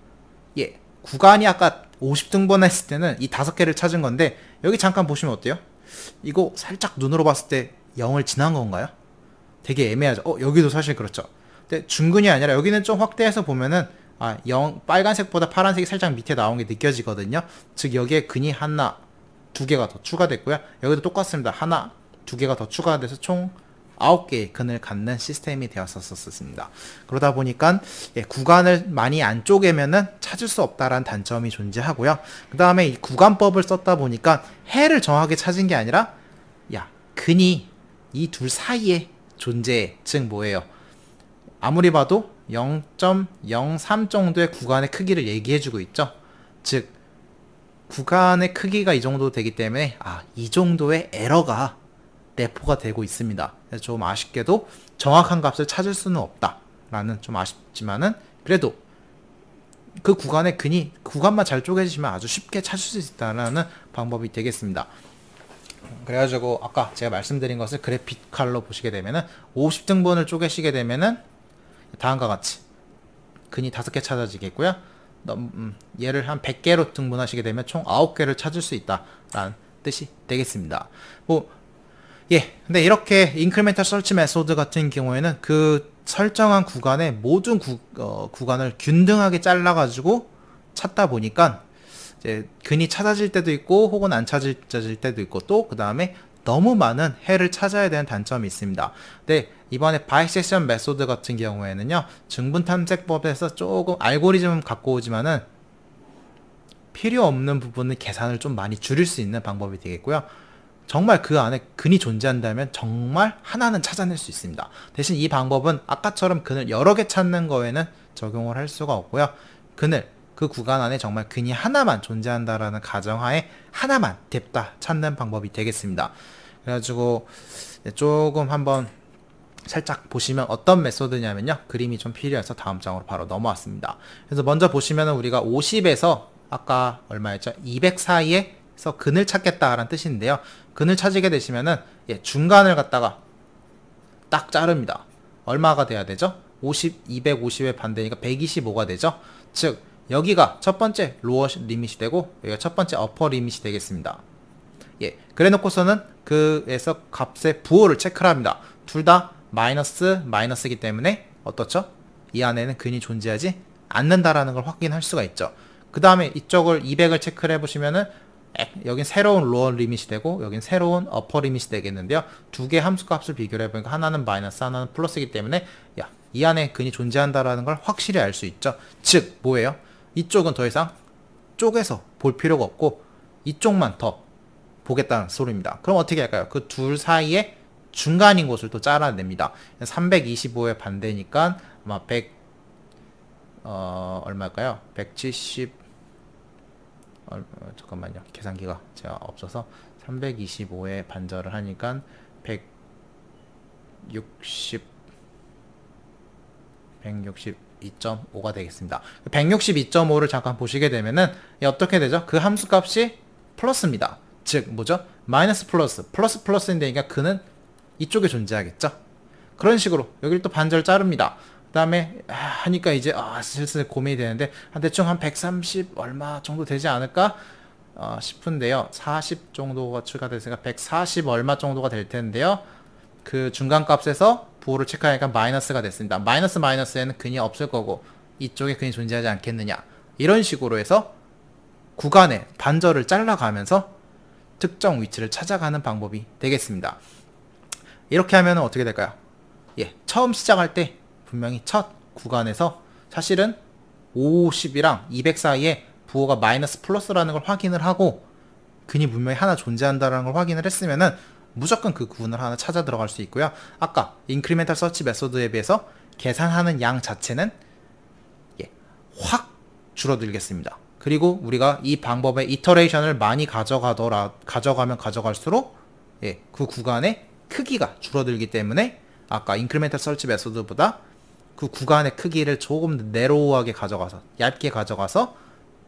Speaker 1: 구간이 아까 50등분 했을 때는 이 5개를 찾은 건데 여기 잠깐 보시면 어때요? 이거 살짝 눈으로 봤을 때 0을 지난 건가요? 되게 애매하죠. 여기도 사실 그렇죠. 근데 중근이 아니라 여기는 좀 확대해서 보면은 0, 빨간색보다 파란색이 살짝 밑에 나온 게 느껴지거든요. 즉 여기에 근이 하나, 두 개가 더 추가됐고요. 여기도 똑같습니다. 하나, 두 개가 더 추가돼서 총 9개의 근을 갖는 시스템이 되었었습니다. 그러다 보니까 구간을 많이 안 쪼개면은 찾을 수 없다라는 단점이 존재하고요. 그 다음에 이 구간법을 썼다 보니까 해를 정확하게 찾은 게 아니라 근이 이 둘 사이에 존재해. 즉 뭐예요? 아무리 봐도 0.03 정도의 구간의 크기를 얘기해주고 있죠. 즉 구간의 크기가 이 정도 되기 때문에 이 정도의 에러가 내포가 되고 있습니다. 그래서 좀 아쉽게도 정확한 값을 찾을 수는 없다라는 좀 아쉽지만은 그래도 그 구간의 근이 구간만 잘 쪼개지면 아주 쉽게 찾을 수 있다는 방법이 되겠습니다. 그래가지고 아까 제가 말씀드린 것을 그래픽칼로 보시게 되면은 50등분을 쪼개시게 되면은 다음과 같이 근이 5개 찾아지겠고요. 얘를 한 100개로 등분하시게 되면 총 9개를 찾을 수 있다라는 뜻이 되겠습니다. 근데 이렇게 인크리멘탈 설치 메소드 같은 경우에는 그 설정한 구간의 모든 구간을 균등하게 잘라가지고 찾다 보니까 이제 근이 찾아질 때도 있고 혹은 안 찾아질 때도 있고 또 그 다음에 너무 많은 해를 찾아야 되는 단점이 있습니다. 근데 이번에 바이섹션 메소드 같은 경우에는요, 증분 탐색법에서 조금 알고리즘 갖고 오지만은 필요 없는 부분은 계산을 좀 많이 줄일 수 있는 방법이 되겠고요. 정말 그 안에 근이 존재한다면 정말 하나는 찾아낼 수 있습니다. 대신 이 방법은 아까처럼 근을 여러 개 찾는 거에는 적용을 할 수가 없고요. 그 구간 안에 정말 근이 하나만 존재한다라는 가정하에 하나만 냅다 찾는 방법이 되겠습니다. 그래가지고 조금 한번 살짝 보시면 어떤 메소드냐면요, 그림이 좀 필요해서 다음 장으로 바로 넘어왔습니다. 그래서 먼저 보시면은 우리가 50에서 아까 얼마였죠? 200 사이에서 근을 찾겠다라는 뜻인데요. 근을 찾게 되시면은 중간을 갖다가 딱 자릅니다. 얼마가 돼야 되죠? 50, 250의 반대니까 125가 되죠. 즉 여기가 첫 번째 로어 리밋이 되고 여기가 첫 번째 어퍼 리밋이 되겠습니다. 그래 놓고서는 그에서 값의 부호를 체크를 합니다. 둘 다 마이너스이기 때문에 어떻죠? 이 안에는 근이 존재하지 않는다라는 걸 확인할 수가 있죠. 그 다음에 이쪽을 200을 체크를 해보시면은 여긴 새로운 로어 리밋이 되고 여긴 새로운 어퍼 리밋이 되겠는데요. 두 개 함수 값을 비교를 해보니까 하나는 마이너스 하나는 플러스이기 때문에 이 안에 근이 존재한다라는 걸 확실히 알 수 있죠. 즉 뭐예요? 이쪽은 더 이상 쪼개서 볼 필요가 없고 이쪽만 더 보겠다는 소리입니다. 그럼 어떻게 할까요? 그 둘 사이에 중간인 곳을 또 잘라냅니다. 325의 반대니까 아마 100 얼마일까요? 170 잠깐만요. 계산기가 제가 없어서 325의 반절을 하니까 162.5가 되겠습니다. 162.5를 잠깐 보시게 되면은 어떻게 되죠? 그 함수 값이 플러스입니다. 즉 뭐죠? 마이너스 플러스인데 그는 이쪽에 존재하겠죠? 그런 식으로 여기를 또 반절 자릅니다. 그 다음에 하니까 이제 슬슬 고민이 되는데 대충 한 130 얼마 정도 되지 않을까 싶은데요. 40 정도가 추가됐으니까 140 얼마 정도가 될 텐데요. 그 중간 값에서 부호를 체크하니까 마이너스가 됐습니다. 마이너스에는 근이 없을 거고 이쪽에 근이 존재하지 않겠느냐, 이런 식으로 해서 구간의 반절을 잘라가면서 특정 위치를 찾아가는 방법이 되겠습니다. 이렇게 하면 어떻게 될까요? 처음 시작할 때 분명히 첫 구간에서 사실은 50이랑 200 사이에 부호가 마이너스 플러스라는 걸 확인을 하고 근이 분명히 하나 존재한다는 걸 확인을 했으면은 무조건 그 구분을 하나 찾아 들어갈 수 있고요. 아까 인크리멘탈 서치 메소드에 비해서 계산하는 양 자체는 확 줄어들겠습니다. 그리고 우리가 이 방법의 이터레이션을 많이 가져가면 가져갈수록 그 구간의 크기가 줄어들기 때문에 아까 인크리멘탈 설치 메소드보다 그 구간의 크기를 조금 더 내로우하게 가져가서 얇게 가져가서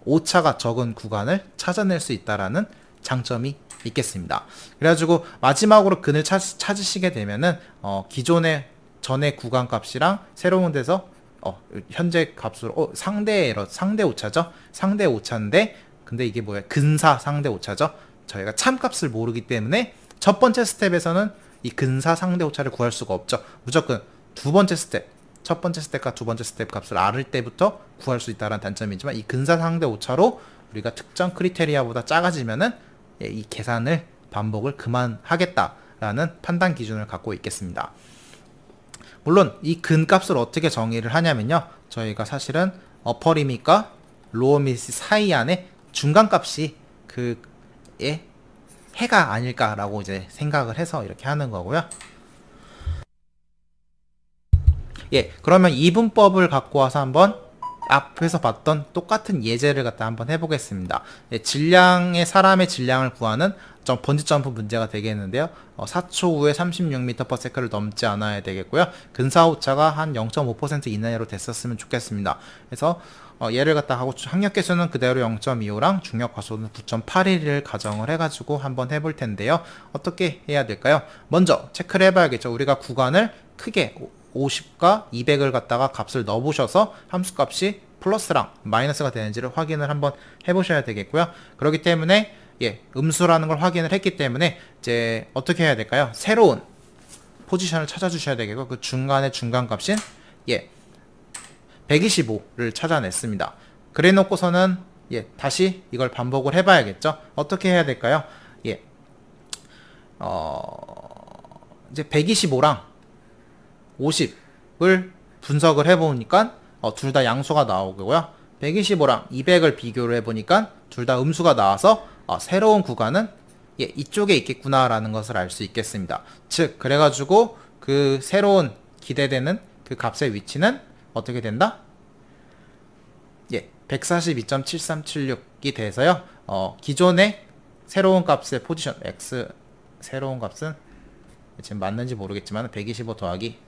Speaker 1: 오차가 적은 구간을 찾아낼 수 있다라는 장점이 있겠습니다. 그래가지고 마지막으로 근을 찾으시게 되면은 기존의 전의 구간 값이랑 새로운 데서 현재 값으로 상대 오차죠. 상대 오차인데 근데 이게 뭐예요? 근사 상대 오차죠. 저희가 참값을 모르기 때문에 첫 번째 스텝에서는 이 근사 상대 오차를 구할 수가 없죠. 무조건 두 번째 스텝, 첫 번째 스텝과 두 번째 스텝 값을 알을 때부터 구할 수 있다는 단점이지만, 이 근사 상대 오차로 우리가 특정 크리테리아보다 작아지면은 이 계산을 반복을 그만하겠다라는 판단 기준을 갖고 있겠습니다. 물론 이 근값을 어떻게 정의를 하냐면요, 저희가 사실은 어퍼 리밋과 로어 리밋 사이 안에 중간값이 그의 해가 아닐까라고 이제 생각을 해서 이렇게 하는 거고요. 예, 그러면 이분법을 갖고 와서 한번 앞에서 봤던 똑같은 예제를 갖다 한번 해보겠습니다. 예, 사람의 질량을 구하는 번지 점프 문제가 되겠는데요. 4초 후에 36m/s를 넘지 않아야 되겠고요. 근사 오차가 한 0.5% 이내로 됐었으면 좋겠습니다. 그래서 얘를 갖다 하고 학력 개수는 그대로 0.25랑 중력 과소는 9.81을 가정을 해가지고 한번 해볼 텐데요. 어떻게 해야 될까요? 먼저 체크를 해봐야겠죠. 우리가 구간을 크게 50과 200을 갖다가 값을 넣어보셔서 함수값이 플러스랑 마이너스가 되는지를 확인을 한번 해보셔야 되겠고요. 그렇기 때문에 음수라는 걸 확인을 했기 때문에 이제 어떻게 해야 될까요? 새로운 포지션을 찾아주셔야 되겠고, 그 중간의 중간값인 125를 찾아냈습니다. 그래 놓고서는 다시 이걸 반복을 해봐야겠죠. 어떻게 해야 될까요? 이제 125랑 50을 분석을 해보니까 둘 다 양수가 나오고요. 125랑 200을 비교를 해보니까 둘 다 음수가 나와서 새로운 구간은 이쪽에 있겠구나 라는 것을 알 수 있겠습니다. 즉 그래가지고 그 새로운 기대되는 그 값의 위치는 어떻게 된다? 142.7376이 돼서요, 기존의 새로운 값의 포지션 x, 새로운 값은 지금 맞는지 모르겠지만 125 더하기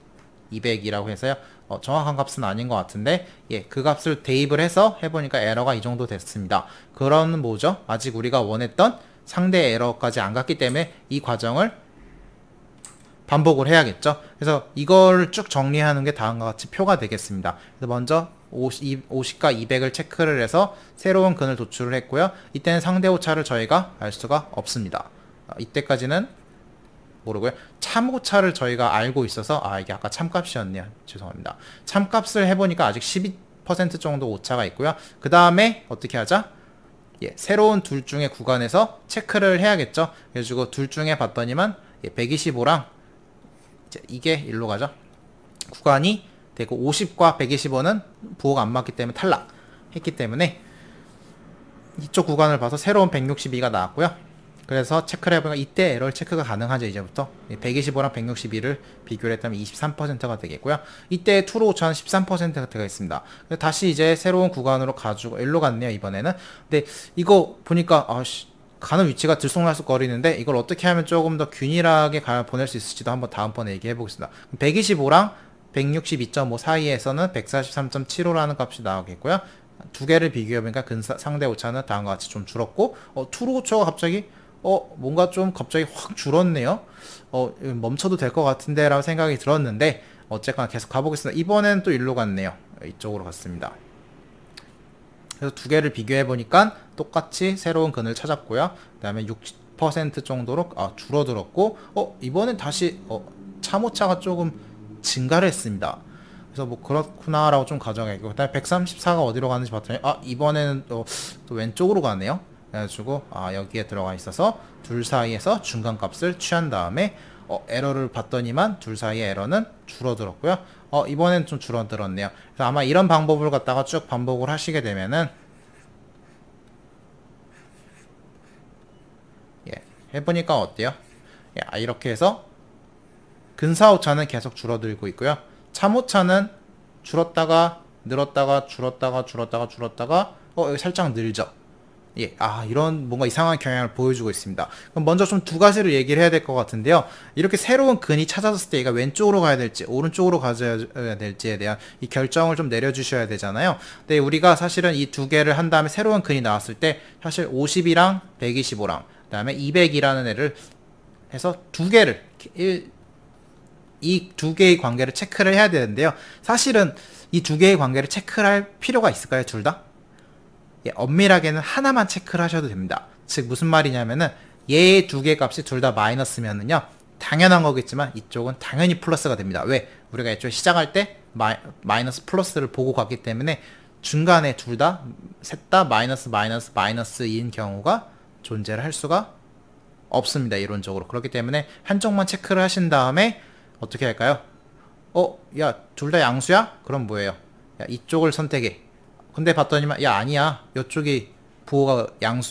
Speaker 1: 200이라고 해서요, 정확한 값은 아닌 것 같은데, 그 값을 대입을 해서 해보니까 에러가 이 정도 됐습니다. 그런 뭐죠? 아직 우리가 원했던 상대 에러까지 안 갔기 때문에 이 과정을 반복을 해야겠죠. 그래서 이걸 쭉 정리하는 게 다음과 같이 표가 되겠습니다. 그래서 먼저 50과 200을 체크를 해서 새로운 근을 도출을 했고요. 이때는 상대 오차를 저희가 알 수가 없습니다. 이때까지는 모르고요. 참오차를 저희가 알고 있어서, 이게 아까 참값이었네요. 죄송합니다. 참값을 해보니까 아직 12% 정도 오차가 있고요. 그 다음에 어떻게 하자? 새로운 둘 중에 구간에서 체크를 해야겠죠. 그래가지고 둘 중에 봤더니만 125랑 이게 일로 가죠. 구간이 되고 50과 125는 부호가 안 맞기 때문에 탈락했기 때문에 이쪽 구간을 봐서 새로운 162가 나왔고요. 그래서 체크를 해보니까 이때 에러 체크가 가능하죠. 이제부터 125랑 162를 비교를 했다면 23%가 되겠고요. 이때 트루 오차는 13%가 되어 있습니다. 다시 이제 새로운 구간으로 가지고 일로 갔네요, 이번에는. 근데 이거 보니까 가는 위치가 들쑥날쑥거리는데, 이걸 어떻게 하면 조금 더 균일하게 보낼 수 있을지도 한번 다음번에 얘기해 보겠습니다. 125랑 162.5 사이에서는 143.75라는 값이 나오겠고요. 두 개를 비교해보니까 상대 오차는 다음과 같이 좀 줄었고, 트루 오차가 갑자기 뭔가 좀 갑자기 확 줄었네요. 멈춰도 될 것 같은데 라고 생각이 들었는데, 어쨌거나 계속 가보겠습니다. 이번엔 또 일로 갔네요. 이쪽으로 갔습니다. 그래서 두 개를 비교해 보니까 똑같이 새로운 근을 찾았고요. 그 다음에 60% 정도로 줄어들었고, 이번엔 다시 참오차가 조금 증가를 했습니다. 그래서 뭐 그렇구나 라고 좀 가정했고, 그 다음에 134가 어디로 가는지 봤더니 이번에는 또 왼쪽으로 가네요. 그래가지고 여기에 들어가 있어서 둘 사이에서 중간값을 취한 다음에 에러를 봤더니만 둘 사이의 에러는 줄어들었고요. 이번엔 좀 줄어들었네요. 그래서 아마 이런 방법을 갖다가 쭉 반복을 하시게 되면은 해보니까 어때요? 이렇게 해서 근사오차는 계속 줄어들고 있고요. 참오차는 줄었다가 늘었다가 줄었다가 여기 살짝 늘죠. 이런 뭔가 이상한 경향을 보여주고 있습니다. 그럼 먼저 좀 두 가지로 얘기를 해야 될 것 같은데요. 이렇게 새로운 근이 찾아졌을 때 얘가 왼쪽으로 가야 될지 오른쪽으로 가야 될지에 대한 이 결정을 좀 내려주셔야 되잖아요. 근데 우리가 사실은 이 두 개를 한 다음에 새로운 근이 나왔을 때 사실 50이랑 125랑 그 다음에 200이라는 애를 해서 두 개를 이 두 개의 관계를 체크를 해야 되는데요. 사실은 이 두 개의 관계를 체크를 할 필요가 있을까요? 둘 다? 엄밀하게는 하나만 체크를 하셔도 됩니다. 즉 무슨 말이냐면은 얘 두 개 값이 둘 다 마이너스면은요, 당연한 거겠지만 이쪽은 당연히 플러스가 됩니다. 왜? 우리가 애초에 시작할 때 마이너스 플러스를 보고 갔기 때문에 중간에 둘 다, 셋 다 마이너스 마이너스 마이너스인 경우가 존재를 할 수가 없습니다. 이론적으로. 그렇기 때문에 한쪽만 체크를 하신 다음에 어떻게 할까요? 야, 둘 다 양수야? 그럼 뭐예요? 야, 이쪽을 선택해. 근데 봤더니만, 야, 아니야. 이쪽이 부호가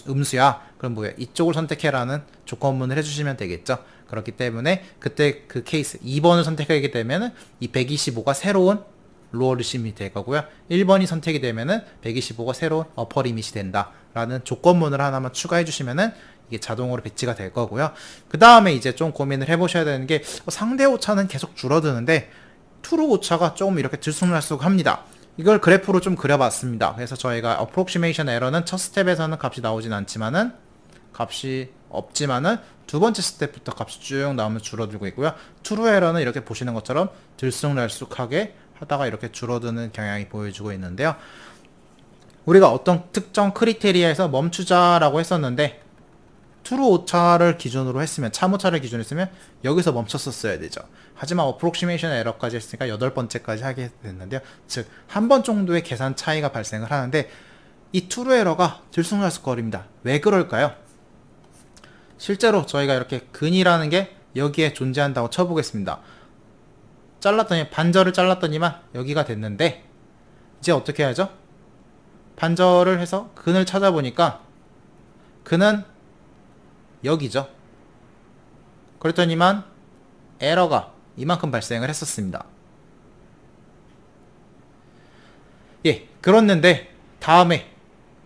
Speaker 1: 음수야. 그럼 뭐예요? 이쪽을 선택해라는 조건문을 해주시면 되겠죠. 그렇기 때문에 그때 그 케이스 2번을 선택하게 되면은 이 125가 새로운 로어 리밋이 될 거고요. 1번이 선택이 되면은 125가 새로운 어퍼 리밋이 된다 라는 조건문을 하나만 추가해 주시면은 이게 자동으로 배치가 될 거고요. 그 다음에 이제 좀 고민을 해보셔야 되는 게, 상대 오차는 계속 줄어드는데 트루 오차가 조금 이렇게 들쑥날쑥합니다. 이걸 그래프로 좀 그려봤습니다. 그래서 저희가 approximation error는 첫 스텝에서는 값이 나오진 않지만은, 값이 없지만은 두 번째 스텝부터 값이 쭉 나오면 줄어들고 있고요. 트루 에러는 이렇게 보시는 것처럼 들쑥날쑥하게 하다가 이렇게 줄어드는 경향이 보여주고 있는데요. 우리가 어떤 특정 크리테리아에서 멈추자라고 했었는데, 트루 오차를 기준으로 했으면, 참 오차를 기준으로 했으면 여기서 멈췄었어야 되죠. 하지만 approximation error까지 했으니까 8번째까지 하게 됐는데요. 즉, 한 번 정도의 계산 차이가 발생을 하는데, 이 트루 에러가 들쑥날쑥거립니다. 왜 그럴까요? 실제로 저희가 이렇게 근이라는 게 여기에 존재한다고 쳐보겠습니다. 반절을 잘랐더니만 여기가 됐는데, 이제 어떻게 하죠? 반절을 해서 근을 찾아보니까 근은 여기죠. 그랬더니만 에러가 이만큼 발생을 했었습니다. 예, 그렇는데 다음에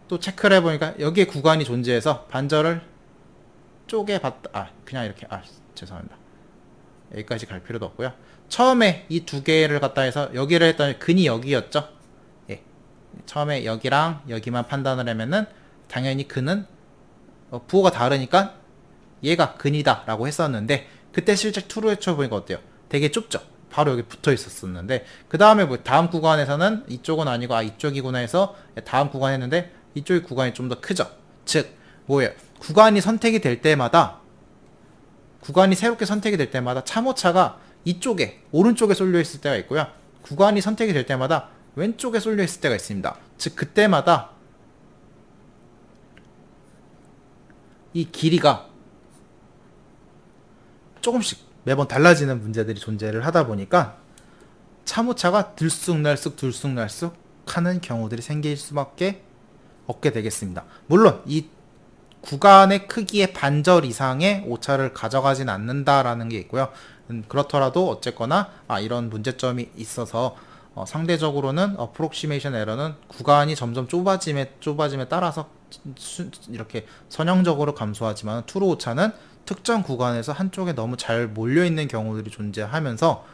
Speaker 1: 또 체크를 해보니까 여기에 구간이 존재해서 반절을 쪼개봤다. 그냥 이렇게, 죄송합니다. 여기까지 갈 필요도 없고요. 처음에 이 두 개를 갖다 해서 여기를 했더니 근이 여기였죠. 예, 처음에 여기랑 여기만 판단을 하면은 당연히 근은 부호가 다르니까 얘가 근이다 라고 했었는데, 그때 실제 트루에 쳐보니까 어때요? 되게 좁죠? 바로 여기 붙어 있었었는데, 그 다음에 뭐 다음 구간에서는 이쪽은 아니고 이쪽이구나 해서 다음 구간 했는데 이쪽의 구간이 좀 더 크죠? 즉 뭐예요? 구간이 선택이 될 때마다, 구간이 새롭게 선택이 될 때마다 참오차가 이쪽에 오른쪽에 쏠려 있을 때가 있고요. 구간이 선택이 될 때마다 왼쪽에 쏠려 있을 때가 있습니다. 즉 그때마다 이 길이가 조금씩 매번 달라지는 문제들이 존재를 하다 보니까 참오차가 들쑥날쑥 하는 경우들이 생길 수밖에 없게 되겠습니다. 물론 이 구간의 크기의 반절 이상의 오차를 가져가진 않는다라는 게 있고요. 그렇더라도 어쨌거나 이런 문제점이 있어서 상대적으로는 approximation error는 구간이 점점 좁아짐에 따라서 이렇게 선형적으로 감소하지만, 트루 오차는 특정 구간에서 한쪽에 너무 잘 몰려있는 경우들이 존재하면서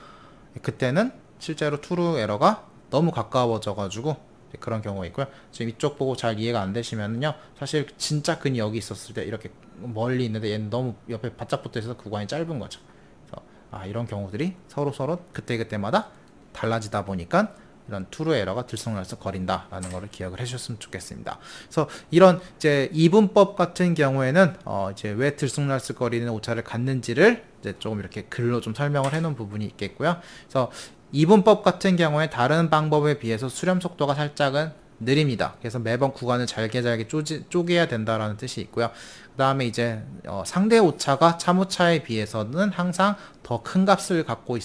Speaker 1: 그때는 실제로 트루 에러가 너무 가까워져 가지고 그런 경우가 있고요. 지금 이쪽 보고 잘 이해가 안 되시면은요, 사실 진짜 근이 여기 있었을 때 이렇게 멀리 있는데 얘는 너무 옆에 바짝 붙어 있어서 구간이 짧은 거죠. 그래서 이런 경우들이 서로 그때그때마다 달라지다 보니까 이런 트루 에러가 들쑥날쑥 거린다라는 거를 기억을 해주셨으면 좋겠습니다. 그래서 이런 이제 이분법 같은 경우에는 이제 왜 들쑥날쑥 거리는 오차를 갖는지를 이제 조금 이렇게 글로 좀 설명을 해놓은 부분이 있겠고요. 그래서 이분법 같은 경우에 다른 방법에 비해서 수렴 속도가 살짝은 느립니다. 그래서 매번 구간을 잘게 쪼개야 된다라는 뜻이 있고요. 그 다음에 이제 상대 오차가 참 오차에 비해서는 항상 더 큰 값을 갖고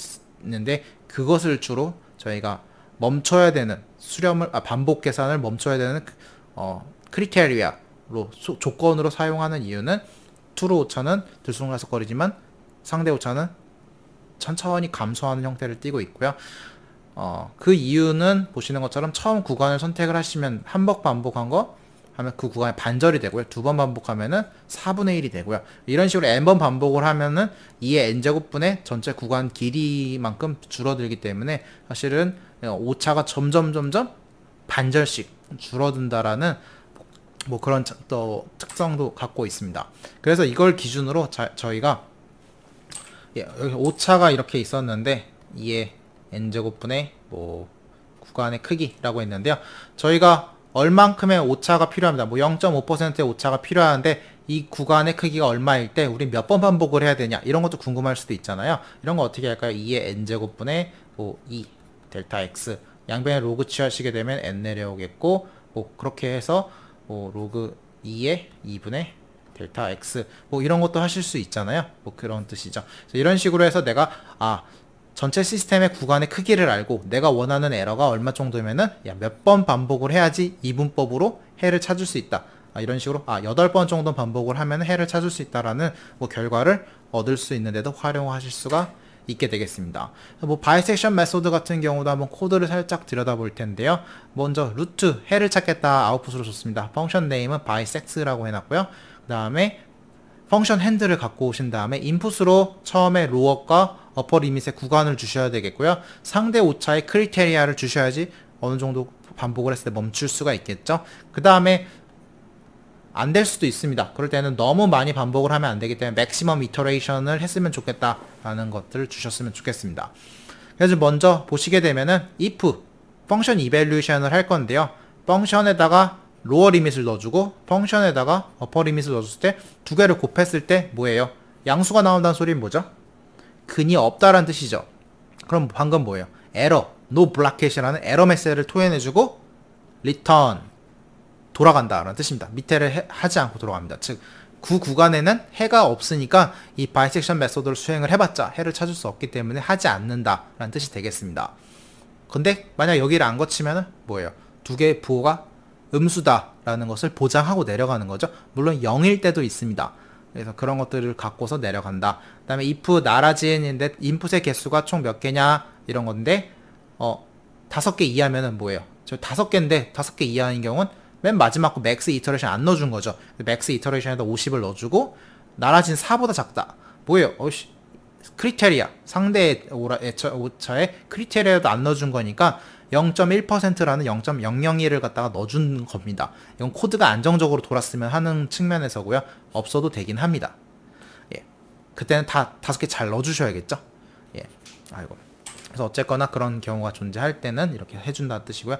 Speaker 1: 있는데, 그것을 주로 저희가 멈춰야 되는 반복 계산을 멈춰야 되는 크리테리아로 조건으로 사용하는 이유는, 트루 오차는 들쑥날쑥거리지만 상대 오차는 천천히 감소하는 형태를 띠고 있고요. 그 이유는 보시는 것처럼 처음 구간을 선택을 하시면 한 번 반복한 거 하면 그 구간이 반절이 되고요. 두 번 반복하면은 4분의 1이 되고요. 이런 식으로 n번 반복을 하면은 2의 n제곱분의 전체 구간 길이만큼 줄어들기 때문에 사실은 오차가 점점 반절씩 줄어든다라는 뭐 그런 또 특성도 갖고 있습니다. 그래서 이걸 기준으로 저희가 여기 오차가 이렇게 있었는데 2의 n제곱분의 뭐 구간의 크기라고 했는데요. 저희가 얼만큼의 오차가 필요합니다. 뭐 0.5%의 오차가 필요한데 이 구간의 크기가 얼마일 때 우리 몇 번 반복을 해야 되냐 이런 것도 궁금할 수도 있잖아요. 이런 거 어떻게 할까요? 2의 n제곱분의 뭐 2 델타 x 양변에 로그 취하시게 되면 n 내려오겠고 뭐 그렇게 해서 뭐 로그 2의 2분의 델타 x 뭐 이런 것도 하실 수 있잖아요. 뭐 그런 뜻이죠. 그래서 이런 식으로 해서 내가 전체 시스템의 구간의 크기를 알고 내가 원하는 에러가 얼마 정도면은 몇 번 반복을 해야지 이분법으로 해를 찾을 수 있다. 이런 식으로 8번 정도 반복을 하면 해를 찾을 수 있다라는 뭐 결과를 얻을 수 있는데도 활용하실 수가 있게 되겠습니다. 뭐 바이섹션 메소드 같은 경우도 한번 코드를 살짝 들여다볼 텐데요. 먼저 루트 해를 찾겠다 아웃풋으로 줬습니다. 펑션 네임은 bisect라고 해놨고요. 그 다음에 펑션 핸들을 갖고 오신 다음에 인풋으로 처음에 로어과 어퍼 리밋의 구간을 주셔야 되겠고요. 상대 오차의 크리테리아를 주셔야지 어느 정도 반복을 했을 때 멈출 수가 있겠죠. 그 다음에 안 될 수도 있습니다. 그럴 때는 너무 많이 반복을 하면 안 되기 때문에 맥시멈 이터레이션을 했으면 좋겠다라는 것들을 주셨으면 좋겠습니다. 그래서 먼저 보시게 되면은 if 펑션 이밸류에이션을 할 건데요. 펑션에다가 로어 리밋을 넣어주고 펑션에다가 어퍼 리밋을 넣어줬을 때 두 개를 곱했을 때 뭐예요? 양수가 나온다는 소리는 뭐죠? 근이 없다라는 뜻이죠. 그럼 방금 뭐예요? 에러, no blocket이라는 에러 메시지를 토해내주고 return 돌아간다라는 뜻입니다. 밑에를 하지 않고 돌아갑니다. 즉, 그 구간에는 해가 없으니까 이 바이섹션 메소드를 수행을 해봤자 해를 찾을 수 없기 때문에 하지 않는다라는 뜻이 되겠습니다. 근데 만약 여기를 안 거치면은 뭐예요? 두 개의 부호가 음수다라는 것을 보장하고 내려가는 거죠. 물론 0일 때도 있습니다. 그래서 그런 것들을 갖고서 내려간다. 그 다음에 if 나라진인데 인풋의 개수가 총 몇 개냐 이런 건데 5개 이하면은 뭐예요? 저 5개인데 5개 이하인 경우는 맨 마지막 거 맥스 이터레이션 안 넣어준 거죠. 맥스 이터레이션에다 50을 넣어주고 나라진 4보다 작다. 뭐예요? 크리테리아 상대의 오차에 크리테리아도 안 넣어준 거니까 0.1%라는 0.001을 갖다가 넣어준 겁니다. 이건 코드가 안정적으로 돌았으면 하는 측면에서고요. 없어도 되긴 합니다. 예. 그때는 다 5개 잘 넣어주셔야겠죠. 예. 아이고. 그래서 어쨌거나 그런 경우가 존재할 때는 이렇게 해준다는 뜻이고요.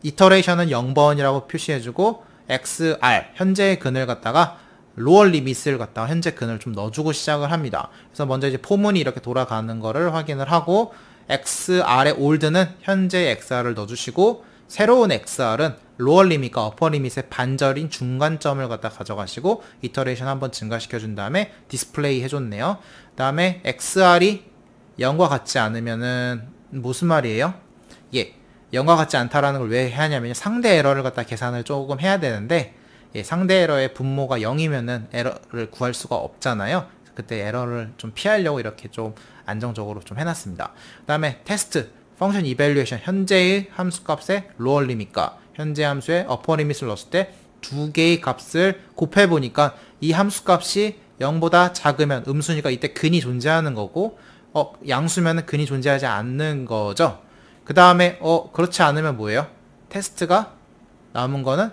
Speaker 1: 이터레이션은 0번이라고 표시해주고 XR 현재의 근을 갖다가 로어 리밋을 갖다가 현재 근을 좀 넣어주고 시작을 합니다. 그래서 먼저 이제 포문이 이렇게 돌아가는 거를 확인을 하고 XR의 올드는 현재 XR을 넣어주시고 새로운 XR은 로어 리밋과 어퍼 리밋의 반절인 중간점을 갖다 가져가시고 이터레이션 한번 증가시켜 준 다음에 디스플레이 해줬네요. 그 다음에 XR이 0과 같지 않으면은 무슨 말이에요? 예, 0과 같지 않다라는 걸 왜 해야 하냐면 상대 에러를 갖다 계산을 조금 해야 되는데 상대 에러의 분모가 0이면은 에러를 구할 수가 없잖아요. 그때 에러를 좀 피하려고 이렇게 좀 안정적으로 좀 해놨습니다. 그 다음에 테스트 펑션 이밸류에이션 현재의 함수 값의 로어 리밋과 현재 함수의 어퍼 리밋을 넣었을 때 두 개의 값을 곱해보니까 이 함수 값이 0보다 작으면 음수니까 이때 근이 존재하는 거고 양수면은 근이 존재하지 않는 거죠. 그 다음에 그렇지 않으면 뭐예요? 테스트가 남은 거는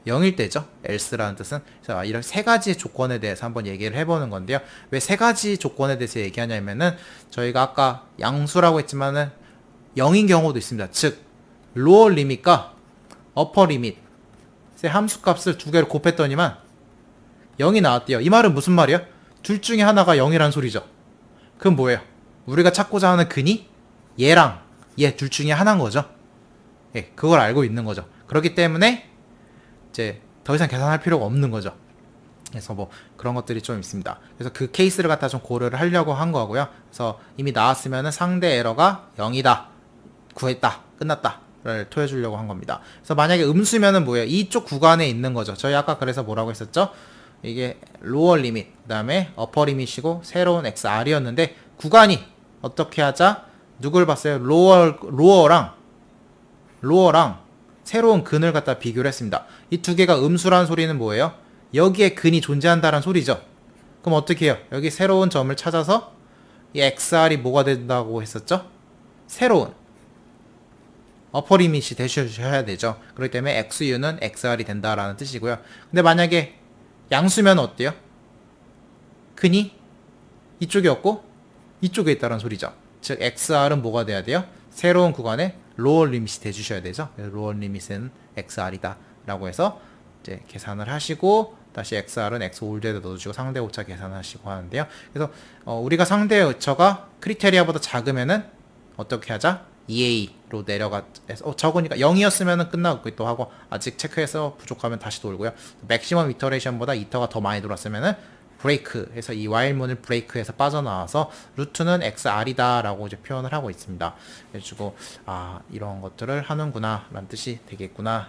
Speaker 1: 0일 때죠. else라는 뜻은. 그래서 이런 세 가지 조건에 대해서 한번 얘기를 해보는 건데요. 왜 세 가지 조건에 대해서 얘기하냐면은 저희가 아까 양수라고 했지만은 0인 경우도 있습니다. 즉 로어 리밋과 어퍼 리밋의 함수 값을 두 개를 곱했더니만 0이 나왔대요. 이 말은 무슨 말이야? 둘 중에 하나가 0이란 소리죠. 그럼 뭐예요? 우리가 찾고자 하는 근이 얘랑 얘 둘 중에 하나인 거죠. 예, 그걸 알고 있는 거죠. 그렇기 때문에 이제 더 이상 계산할 필요가 없는 거죠. 그래서 뭐 그런 것들이 좀 있습니다. 그래서 그 케이스를 갖다 좀 고려를 하려고 한 거고요. 그래서 이미 나왔으면은 상대 에러가 0이다. 구했다. 끝났다를 토해 주려고 한 겁니다. 그래서 만약에 음수면은 뭐예요? 이쪽 구간에 있는 거죠. 저희 아까 그래서 뭐라고 했었죠? 이게 로어 리밋, 그 다음에 어퍼 리밋이고 새로운 XR이었는데 구간이 어떻게 하자? 누굴 봤어요? 로어랑 새로운 근을 갖다 비교를 했습니다. 이 두 개가 음수란 소리는 뭐예요? 여기에 근이 존재한다는 소리죠. 그럼 어떻게 해요? 여기 새로운 점을 찾아서 이 XR이 뭐가 된다고 했었죠? 새로운 어퍼 리밋이 되셔야 되죠. 그렇기 때문에 XU는 XR이 된다라는 뜻이고요. 근데 만약에 양수면 어때요? 근이 이쪽이었고 이쪽에 있다는 소리죠. 즉 XR은 뭐가 돼야 돼요? 새로운 구간에 로어 리밋이 돼주셔야 되죠. 로어 리밋은 XR이다 라고 해서 이제 계산을 하시고 다시 xr은 x올드에다 넣어주시고 상대 오차 계산하시고 하는데요. 그래서 우리가 상대 오차가 크리테리아보다 작으면은 어떻게 하자? 2a로 내려가서 적으니까 0이었으면 끝나고 또 하고 아직 체크해서 부족하면 다시 돌고요. 맥시멈 이터레이션보다 이터가 더 많이 돌았으면은 브레이크 해서 이 while문을 브레이크해서 빠져나와서 루트는 xr이다 라고 이제 표현을 하고 있습니다. 그래가지고 이런 것들을 하는구나 라는 뜻이 되겠구나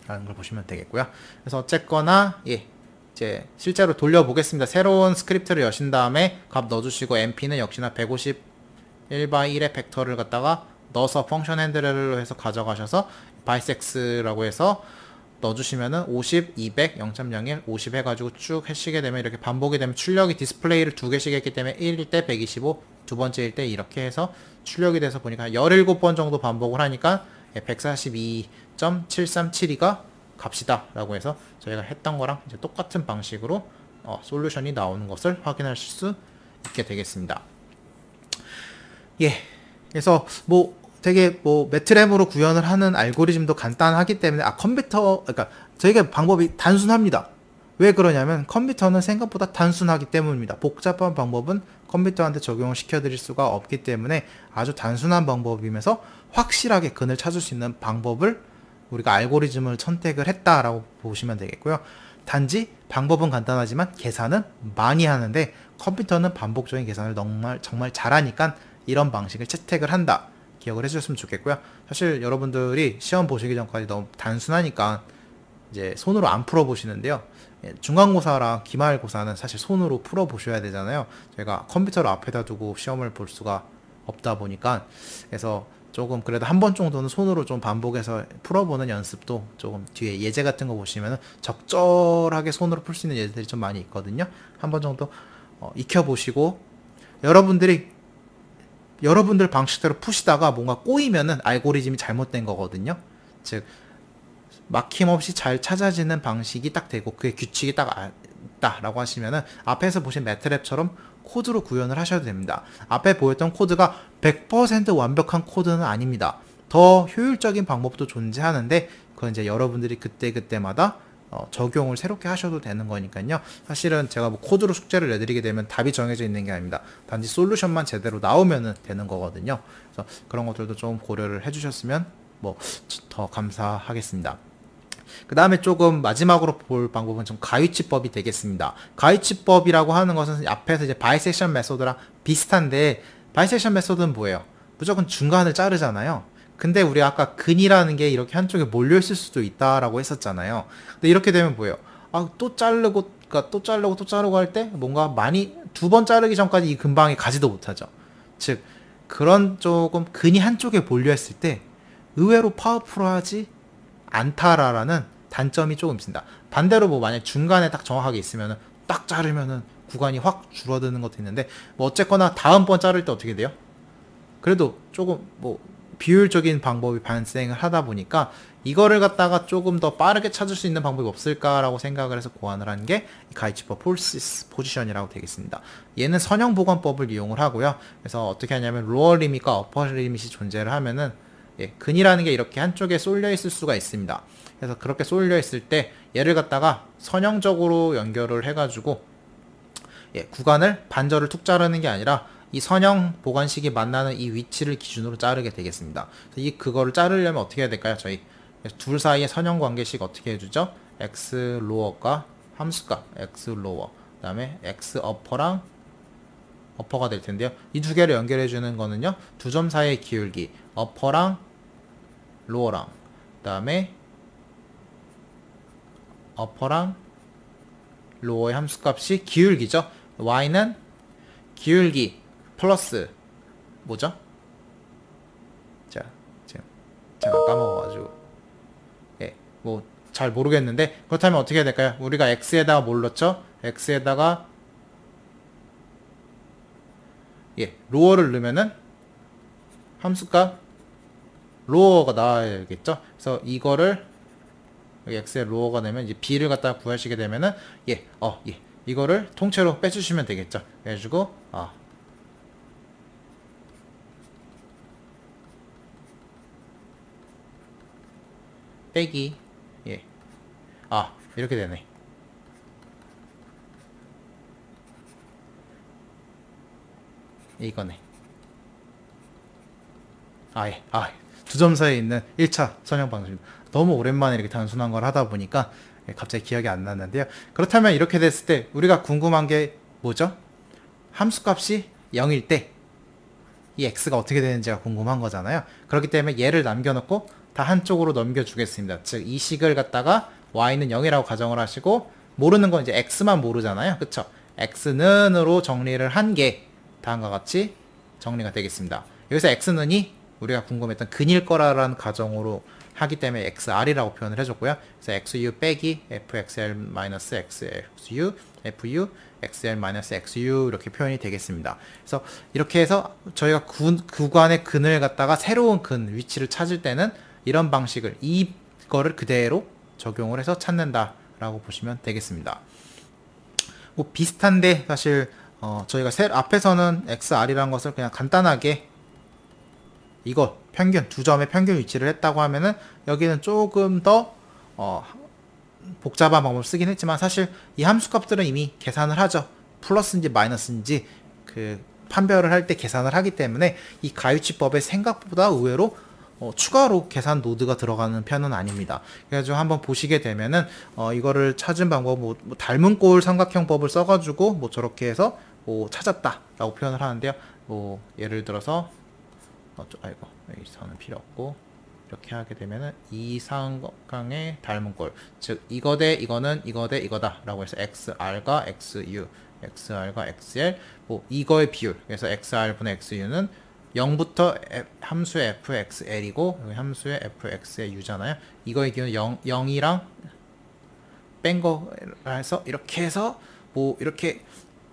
Speaker 1: 라는 걸 보시면 되겠고요. 그래서 어쨌거나 이제 실제로 돌려보겠습니다. 새로운 스크립트를 여신 다음에 값 넣어주시고 np는 역시나 151/1의 벡터를 갖다가 넣어서 펑션 핸들로 해서 가져가셔서 bisex라고 해서 넣어주시면은 50, 200, 0.01, 50 해가지고 쭉 하시게 되면 이렇게 반복이 되면 출력이 디스플레이를 두 개씩 했기 때문에 1일 때 125, 두 번째일 때 이렇게 해서 출력이 돼서 보니까 17번 정도 반복을 하니까 142.7372가 값이다 라고 해서 저희가 했던 거랑 이제 똑같은 방식으로 솔루션이 나오는 것을 확인하실 수 있게 되겠습니다. 그래서 되게 매트랩으로 구현을 하는 알고리즘도 간단하기 때문에 그러니까 저희가 방법이 단순합니다. 왜 그러냐면 컴퓨터는 생각보다 단순하기 때문입니다. 복잡한 방법은 컴퓨터한테 적용을 시켜드릴 수가 없기 때문에 아주 단순한 방법이면서 확실하게 근을 찾을 수 있는 방법을 우리가 알고리즘을 선택을 했다라고 보시면 되겠고요. 단지 방법은 간단하지만 계산은 많이 하는데 컴퓨터는 반복적인 계산을 정말 잘하니까 이런 방식을 채택을 한다. 기억을 해주셨으면 좋겠고요. 사실 여러분들이 시험 보시기 전까지 너무 단순하니까 이제 손으로 안 풀어보시는데요. 중간고사랑 기말고사는 사실 손으로 풀어보셔야 되잖아요. 저희가 컴퓨터를 앞에다 두고 시험을 볼 수가 없다 보니까 그래서 조금 그래도 한 번 정도는 손으로 좀 반복해서 풀어보는 연습도 조금 뒤에 예제 같은 거 보시면 적절하게 손으로 풀 수 있는 예제들이 좀 많이 있거든요. 한 번 정도 익혀보시고 여러분들 방식대로 푸시다가 뭔가 꼬이면은 알고리즘이 잘못된 거거든요. 즉 막힘없이 잘 찾아지는 방식이 딱 되고 그게 규칙이 딱 있다라고 하시면은 앞에서 보신 매트랩처럼 코드로 구현을 하셔도 됩니다. 앞에 보였던 코드가 100% 완벽한 코드는 아닙니다. 더 효율적인 방법도 존재하는데 그건 이제 여러분들이 그때그때마다 적용을 새롭게 하셔도 되는 거니까요. 사실은 제가 코드로 숙제를 내드리게 되면 답이 정해져 있는 게 아닙니다. 단지 솔루션만 제대로 나오면 되는 거거든요. 그래서 그런 것들도 좀 고려를 해주셨으면 더 감사하겠습니다. 그 다음에 조금 마지막으로 볼 방법은 좀 가위치법이 되겠습니다. 가위치법이라고 하는 것은 앞에서 이제 바이섹션 메소드랑 비슷한데 바이섹션 메소드는 뭐예요? 무조건 중간을 자르잖아요. 근데 우리 아까 근이라는 게 이렇게 한쪽에 몰려있을 수도 있다라고 했었잖아요. 근데 이렇게 되면 뭐예요? 또 자르고 할 때 뭔가 많이 두 번 자르기 전까지 이 근방에 가지도 못하죠. 즉 그런 조금 근이 한쪽에 몰려있을 때 의외로 파워풀하지 않다라는 단점이 조금 있습니다. 반대로 만약 중간에 딱 정확하게 있으면은 딱 자르면은 구간이 확 줄어드는 것도 있는데 어쨌거나 다음번 자를 때 어떻게 돼요? 그래도 조금 비효율적인 방법이 발생을 하다 보니까 이거를 갖다가 조금 더 빠르게 찾을 수 있는 방법이 없을까라고 생각을 해서 고안을 한 게 가이치법 폴시스 포지션이라고 되겠습니다. 얘는 선형 보관법을 이용을 하고요. 그래서 어떻게 하냐면 로어 리밋과 어퍼 리밋이 존재를 하면은 근이라는 게 이렇게 한쪽에 쏠려 있을 수가 있습니다. 그래서 그렇게 쏠려 있을 때 얘를 갖다가 선형적으로 연결을 해가지고 구간을 반절을 툭 자르는 게 아니라 이 선형 보관식이 만나는 이 위치를 기준으로 자르게 되겠습니다. 그거를 자르려면 어떻게 해야 될까요? 저희 둘 사이의 선형 관계식 어떻게 해주죠? x 로어가 함수값 x 로어 그 다음에 x 어퍼랑 어퍼가 될 텐데요. 이 두 개를 연결해 주는 거는요. 두 점 사이의 기울기 어퍼랑 로어랑 그 다음에 어퍼랑 로어의 함수값이 기울기죠. y는 기울기 플러스 뭐죠? 자, 지금 제가 까먹어가지고 잘 모르겠는데 그렇다면 어떻게 해야 될까요? 우리가 x에다가 뭘 넣죠? x에다가 로어를 넣으면은 함수값 로어가 나와야겠죠? 그래서 이거를 여기 x에 로어가 되면 이제 b를 갖다가 구하시게 되면은 이거를 통째로 빼주시면 되겠죠? 그래가지고 빼기 이렇게 되네. 이거네. 예. 두 점 사이에 있는 1차 선형 방정식입니다. 너무 오랜만에 이렇게 단순한 걸 하다 보니까 갑자기 기억이 안 났는데요. 그렇다면 이렇게 됐을 때 우리가 궁금한 게 뭐죠? 함수값이 0일 때 이 x가 어떻게 되는지가 궁금한 거잖아요. 그렇기 때문에 얘를 남겨놓고 다 한쪽으로 넘겨주겠습니다. 즉 이 식을 갖다가 y는 0이라고 가정을 하시고 모르는 건 이제 x만 모르잖아요. 그쵸? x는으로 정리를 한 게 다음과 같이 정리가 되겠습니다. 여기서 x는이 우리가 궁금했던 근일 거라는 가정으로 하기 때문에 xr이라고 표현을 해줬고요. 그래서 xu 빼기 fxl 마이너스 xu fu xl 마이너스 xu 이렇게 표현이 되겠습니다. 그래서 이렇게 해서 저희가 구간의 근을 갖다가 새로운 근 위치를 찾을 때는 이런 방식을 이거를 그대로 적용을 해서 찾는다라고 보시면 되겠습니다. 뭐 비슷한데 사실 저희가 앞에서는 xr이라는 것을 그냥 간단하게 이거 평균 두 점의 평균 위치를 했다고 하면은 여기는 조금 더 복잡한 방법을 쓰긴 했지만 사실 이 함수값들은 이미 계산을 하죠. 플러스인지 마이너스인지 그 판별을 할 때 계산을 하기 때문에 이 가위치법에 생각보다 의외로 추가로 계산 노드가 들어가는 편은 아닙니다. 그래가지고 한번 보시게 되면은 이거를 찾은 방법 뭐 닮은 꼴 삼각형법을 써가지고 뭐 저렇게 해서 뭐 찾았다라고 표현을 하는데요. 뭐 예를 들어서 여기서는 필요 없고 이렇게 하게 되면은 이 삼각형의 닮은 꼴, 즉 이거 대 이거는 이거 대 이거다 라고 해서 xr과 xu, xr과 xl 뭐 이거의 비율, 그래서 xr분의 xu는 0부터 함수의 fxl이고 여기 함수의 fx의 u잖아요. 이거의 기호는 0이랑 뺀 거라서 이렇게 해서 뭐 이렇게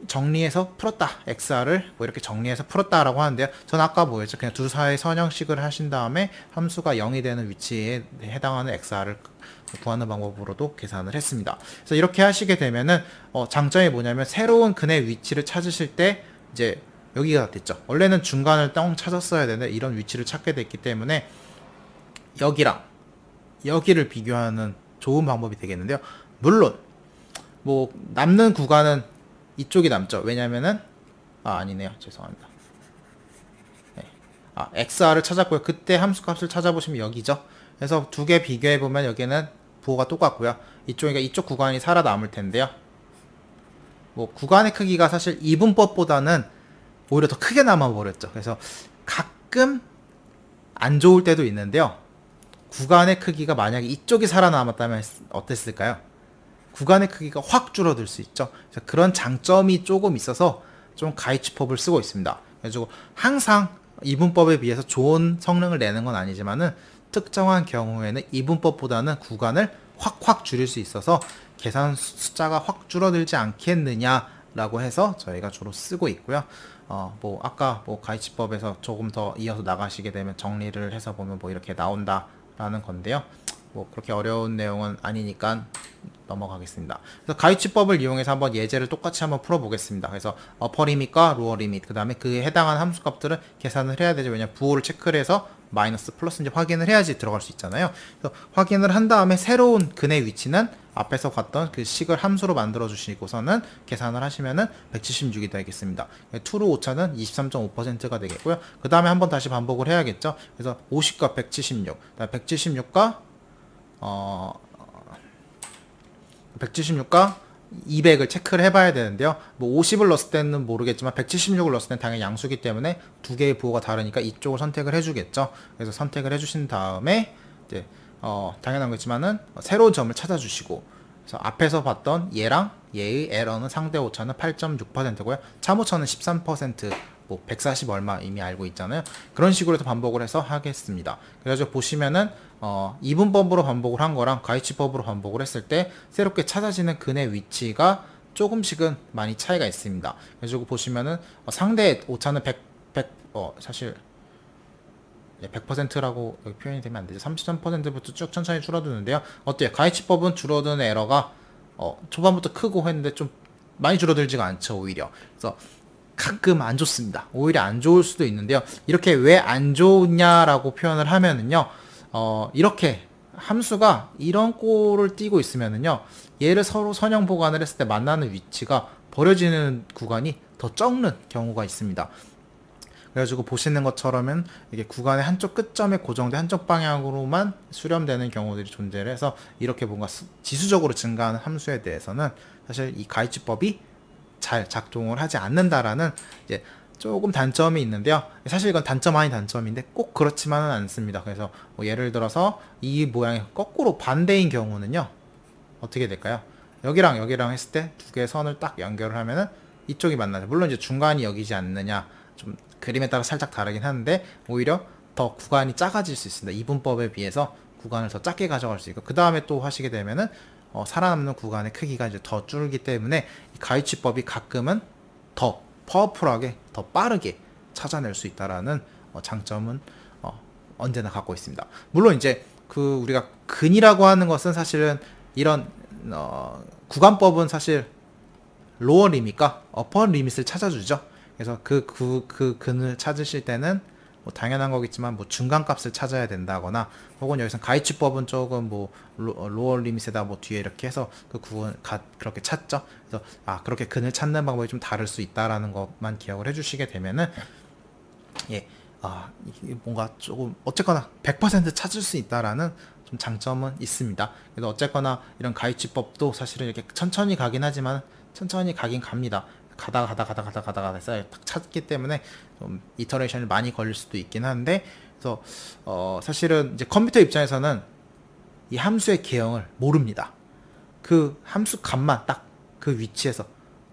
Speaker 1: 정리해서 풀었다. xr을 뭐 이렇게 정리해서 풀었다라고 하는데요. 전 아까 뭐였죠? 그냥 두 사이 선형식을 하신 다음에 함수가 0이 되는 위치에 해당하는 xr을 구하는 방법으로도 계산을 했습니다. 그래서 이렇게 하시게 되면은 장점이 뭐냐면 새로운 근의 위치를 찾으실 때 이제 여기가 됐죠. 원래는 중간을 똥 찾았어야 되는데 이런 위치를 찾게 됐기 때문에 여기랑 여기를 비교하는 좋은 방법이 되겠는데요. 물론 뭐 남는 구간은 이쪽이 남죠. 왜냐면은 아니네요. 죄송합니다. 네. xr을 찾았고요. 그때 함수값을 찾아보시면 여기죠. 그래서 두 개 비교해 보면 여기는 부호가 똑같고요. 이쪽이니까 이쪽 구간이 살아남을 텐데요. 뭐 구간의 크기가 사실 이분법보다는 오히려 더 크게 남아버렸죠. 그래서 가끔 안 좋을 때도 있는데요. 구간의 크기가 만약에 이쪽이 살아남았다면 어땠을까요? 구간의 크기가 확 줄어들 수 있죠. 그래서 그런 장점이 조금 있어서 좀 가이치법을 쓰고 있습니다. 그래서 항상 이분법에 비해서 좋은 성능을 내는 건 아니지만은 특정한 경우에는 이분법보다는 구간을 확 줄일 수 있어서 계산 숫자가 확 줄어들지 않겠느냐라고 해서 저희가 주로 쓰고 있고요. 뭐 아까 뭐 가이치법에서 조금 더 이어서 나가시게 되면 정리를 해서 보면 뭐 이렇게 나온다라는 건데요. 뭐 그렇게 어려운 내용은 아니니까 넘어가겠습니다. 그래서 가이치법을 이용해서 한번 예제를 똑같이 한번 풀어보겠습니다. 그래서 어퍼 리밋과 로어 리밋, 그 다음에 그에 해당하는 함수값들을 계산을 해야 되죠. 왜냐면 부호를 체크를 해서 마이너스 플러스인지 확인을 해야지 들어갈 수 있잖아요. 그래서 확인을 한 다음에 새로운 근의 위치는 앞에서 봤던 그 식을 함수로 만들어 주시고서는 계산을 하시면은 176이 되겠습니다. 2로 오차는 23.5%가 되겠고요. 그 다음에 한번 다시 반복을 해야겠죠. 그래서 50과 176, 176과 176과 200을 체크를 해봐야 되는데요. 뭐 50을 넣었을 때는 모르겠지만 176을 넣었을 때는 당연히 양수기 때문에 두 개의 부호가 다르니까 이쪽을 선택을 해주겠죠. 그래서 선택을 해주신 다음에 이제 당연한 거지만은 새로운 점을 찾아주시고, 그래서 앞에서 봤던 얘랑 얘의 에러는 상대 오차는 8.6%고요. 참오차는 13%, 뭐 140 얼마 이미 알고 있잖아요. 그런 식으로 해서 반복을 해서 하겠습니다. 그래서 보시면은 이분법으로 반복을 한 거랑 가이치법으로 반복을 했을 때 새롭게 찾아지는 근의 위치가 조금씩은 많이 차이가 있습니다. 그래서 보시면은 상대 오차는 사실 100%라고 여기 표현이 되면 안 되죠. 33%부터 쭉 천천히 줄어드는데요. 어때요? 가이치법은 줄어드는 에러가 초반부터 크고 했는데 좀 많이 줄어들지가 않죠. 오히려. 그래서 가끔 안 좋습니다. 오히려 안 좋을 수도 있는데요. 이렇게 왜 안 좋냐라고 표현을 하면은요. 이렇게 함수가 이런 꼴을 띄고 있으면은요. 얘를 서로 선형 보관을 했을 때 만나는 위치가 버려지는 구간이 더 적는 경우가 있습니다. 그래가지고 보시는 것처럼은 이게 구간의 한쪽 끝점에 고정된 한쪽 방향으로만 수렴되는 경우들이 존재를 해서 이렇게 뭔가 지수적으로 증가하는 함수에 대해서는 사실 이 가이치법이 잘 작동을 하지 않는다라는 이제 조금 단점이 있는데요. 사실 이건 단점 아닌 단점인데 꼭 그렇지만은 않습니다. 그래서 뭐 예를 들어서 이 모양이 거꾸로 반대인 경우는요. 어떻게 될까요? 여기랑 여기랑 했을 때 두 개의 선을 딱 연결을 하면은 이쪽이 만나죠. 물론 이제 중간이 여기지 않느냐, 좀 그림에 따라 살짝 다르긴 하는데 오히려 더 구간이 작아질 수 있습니다. 이분법에 비해서 구간을 더 작게 가져갈 수 있고, 그 다음에 또 하시게 되면은 살아남는 구간의 크기가 이제 더 줄기 때문에 이 가이치법이 가끔은 더 파워풀하게, 더 빠르게 찾아낼 수 있다라는 장점은 언제나 갖고 있습니다. 물론 이제 그 우리가 근이라고 하는 것은 사실은 이런 구간법은 사실 로어 리밋과 어퍼 리밋을 찾아주죠. 그래서 그 근을 찾으실 때는 뭐 당연한 거겠지만 뭐 중간값을 찾아야 된다거나, 혹은 여기서 가이치법은 조금 뭐 로어 리밋에다 뭐 뒤에 이렇게 해서 그 구간 그렇게 찾죠. 그래서 그렇게 근을 찾는 방법이 좀 다를 수 있다라는 것만 기억을 해주시게 되면은 이게 뭔가 조금 어쨌거나 100% 찾을 수 있다라는 좀 장점은 있습니다. 그래서 어쨌거나 이런 가이치법도 사실은 이렇게 천천히 가긴 하지만 천천히 가긴 갑니다. 가다가 해서 딱 찾기 때문에 좀 이터레이션이 많이 걸릴 수도 있긴 한데, 그래서 사실은 이제 컴퓨터 입장에서는 이 함수의 개형을 모릅니다. 그 함수 값만 딱 그 위치에서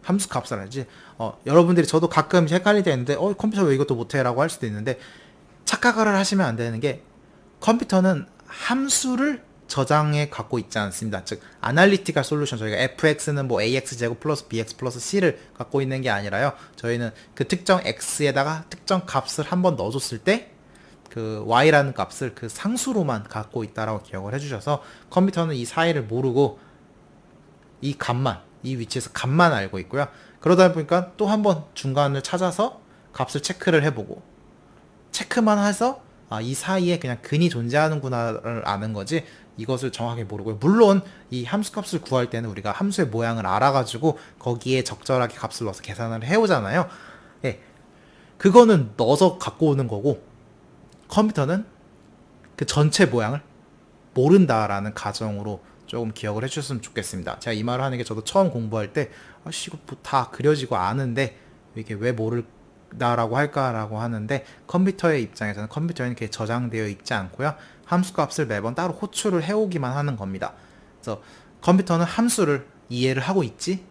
Speaker 1: 함수 값을 알지. 여러분들이, 저도 가끔 헷갈릴 때 있는데 컴퓨터 왜 이것도 못해? 라고 할 수도 있는데, 착각을 하시면 안 되는 게, 컴퓨터는 함수를 저장해 갖고 있지 않습니다. 즉 아날리티컬 솔루션, 저희가 fx는 뭐 ax 제곱 플러스 bx 플러스 c를 갖고 있는 게 아니라요, 저희는 그 특정 x에다가 특정 값을 한번 넣어줬을 때 그 y라는 값을 그 상수로만 갖고 있다라고 기억을 해주셔서, 컴퓨터는 이 사이를 모르고 이 값만, 이 위치에서 값만 알고 있고요. 그러다 보니까 또 한번 중간을 찾아서 값을 체크를 해보고, 체크만 해서 이 사이에 그냥 근이 존재하는구나를 아는 거지, 이것을 정확하게 모르고요. 물론 이 함수 값을 구할 때는 우리가 함수의 모양을 알아가지고 거기에 적절하게 값을 넣어서 계산을 해오잖아요. 그거는 넣어서 갖고 오는 거고, 컴퓨터는 그 전체 모양을 모른다라는 가정으로 조금 기억을 해주셨으면 좋겠습니다. 제가 이 말을 하는 게, 저도 처음 공부할 때 이거 뭐 다 그려지고 아는데 이게 왜 모를다라고 할까라고 하는데, 컴퓨터의 입장에서는 컴퓨터에는 이렇게 저장되어 있지 않고요, 함수 값을 매번 따로 호출을 해오기만 하는 겁니다. 그래서 컴퓨터는 함수를 이해를 하고 있지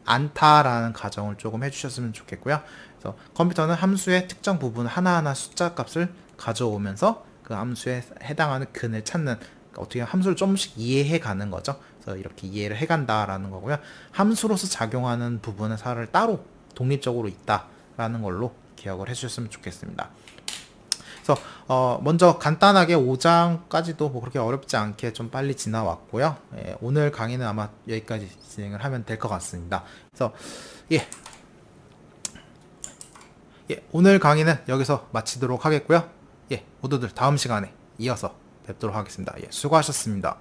Speaker 1: 않다라는 가정을 조금 해주셨으면 좋겠고요. 그래서 컴퓨터는 함수의 특정 부분 하나하나 숫자 값을 가져오면서 그 함수에 해당하는 근을 찾는, 어떻게 함수를 조금씩 이해해 가는 거죠. 그래서 이렇게 이해를 해간다라는 거고요. 함수로서 작용하는 부분은 사를 따로 독립적으로 있다라는 걸로 기억을 해주셨으면 좋겠습니다. 그래서 먼저 간단하게 5장까지도 뭐 그렇게 어렵지 않게 좀 빨리 지나왔고요. 오늘 강의는 아마 여기까지 진행을 하면 될 것 같습니다. 그래서 오늘 강의는 여기서 마치도록 하겠고요. 모두들 다음 시간에 이어서 뵙도록 하겠습니다. 수고하셨습니다.